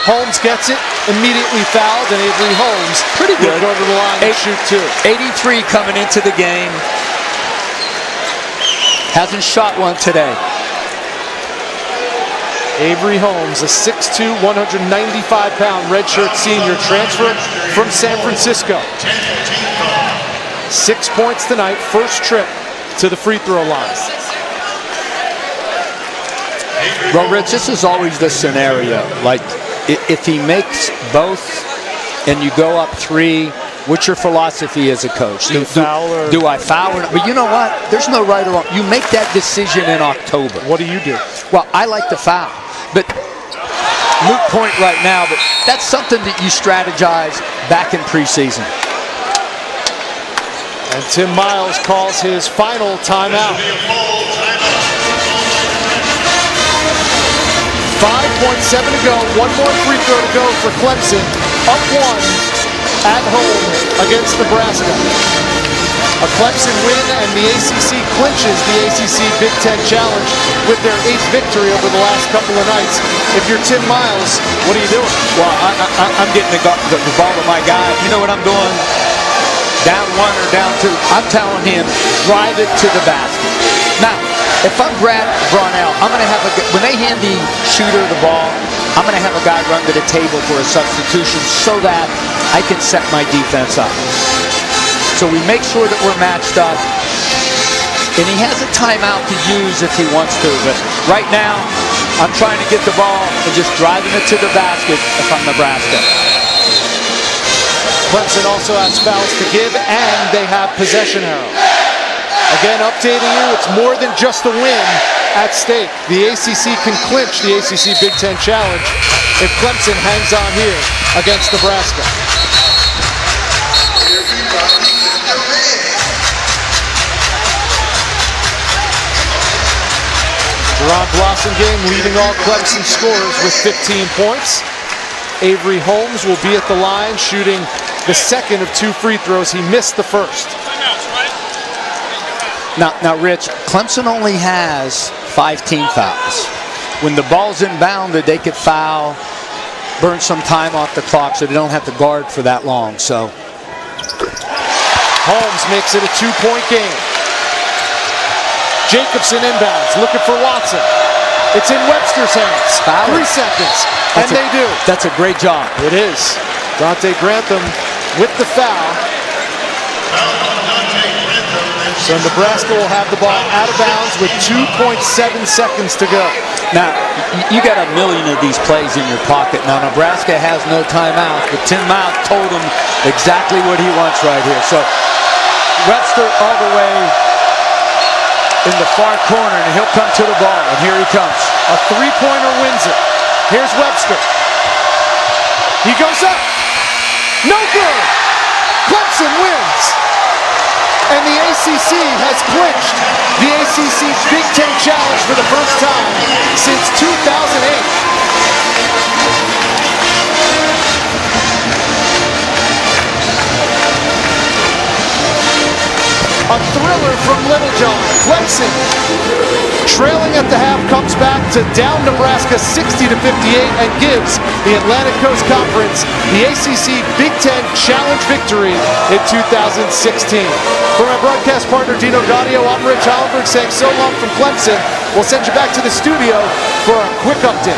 Holmes gets it, immediately fouled, and Avery Holmes pretty good. will go to the line and shoot 2. 83 coming into the game. Hasn't shot one today. Avery Holmes, a 6'2", 195-pound redshirt senior transfer from San Francisco. 6 points tonight, first trip to the free throw line. Well, Rich, this is always the scenario. Like, if he makes both and you go up 3, what's your philosophy as a coach? Do I foul or not? But you know what? There's no right or wrong. You make that decision in October. What do you do? Well, I like to foul. But moot point right now, but that's something that you strategize back in preseason. And Tim Miles calls his final timeout. 5.7 to go. One more free throw to go for Clemson. Up 1 at home against Nebraska. A Clemson win, and the ACC clinches the ACC Big Ten Challenge with their 8th victory over the last couple of nights. If you're Tim Miles, what are you doing? Well, I'm getting the ball to my guy. You know what I'm doing? Down 1 or down 2. I'm telling him, drive it to the basket. Now, if I'm Brad Brownell, I'm going to have when they hand the shooter the ball, I'm going to have a guy run to the table for a substitution so that I can set my defense up. So we make sure that we're matched up. And he has a timeout to use if he wants to. But right now, I'm trying to get the ball and just driving it to the basket if I'm Nebraska. Clemson also has fouls to give, and they have possession arrow. Again, updating you, it's more than just a win at stake. The ACC can clinch the ACC Big Ten Challenge if Clemson hangs on here against Nebraska. Ron Blossingame leading all Clemson scorers with 15 points. Avery Holmes will be at the line shooting the second of 2 free throws. He missed the first. Now, Rich, Clemson only has 5 team fouls. When the ball's inbounded, they could foul, burn some time off the clock so they don't have to guard for that long. So Holmes makes it a 2-point game. Jacobson inbounds, looking for Watson. It's in Webster's hands. 3 seconds, and they do. That's a great job. It is. Dante Grantham with the foul. So Nebraska will have the ball out of bounds with 2.7 seconds to go. Now, you got a million of these plays in your pocket. Now, Nebraska has no timeout, but Tim Miles told him exactly what he wants right here. So Webster all the way in the far corner, and he'll come to the ball, and here he comes. A 3-pointer wins it. Here's Webster. He goes up. No good. Clemson wins. And the ACC has clinched the ACC Big Ten Challenge for the first time since 2008. A thriller from Littlejohn. Clemson, trailing at the half, comes back to down Nebraska 60-58 and gives the Atlantic Coast Conference the ACC Big Ten Challenge victory in 2016. For my broadcast partner Dino Gaudio, I'm Rich Hollenberg saying so long from Clemson. We'll send you back to the studio for a quick update.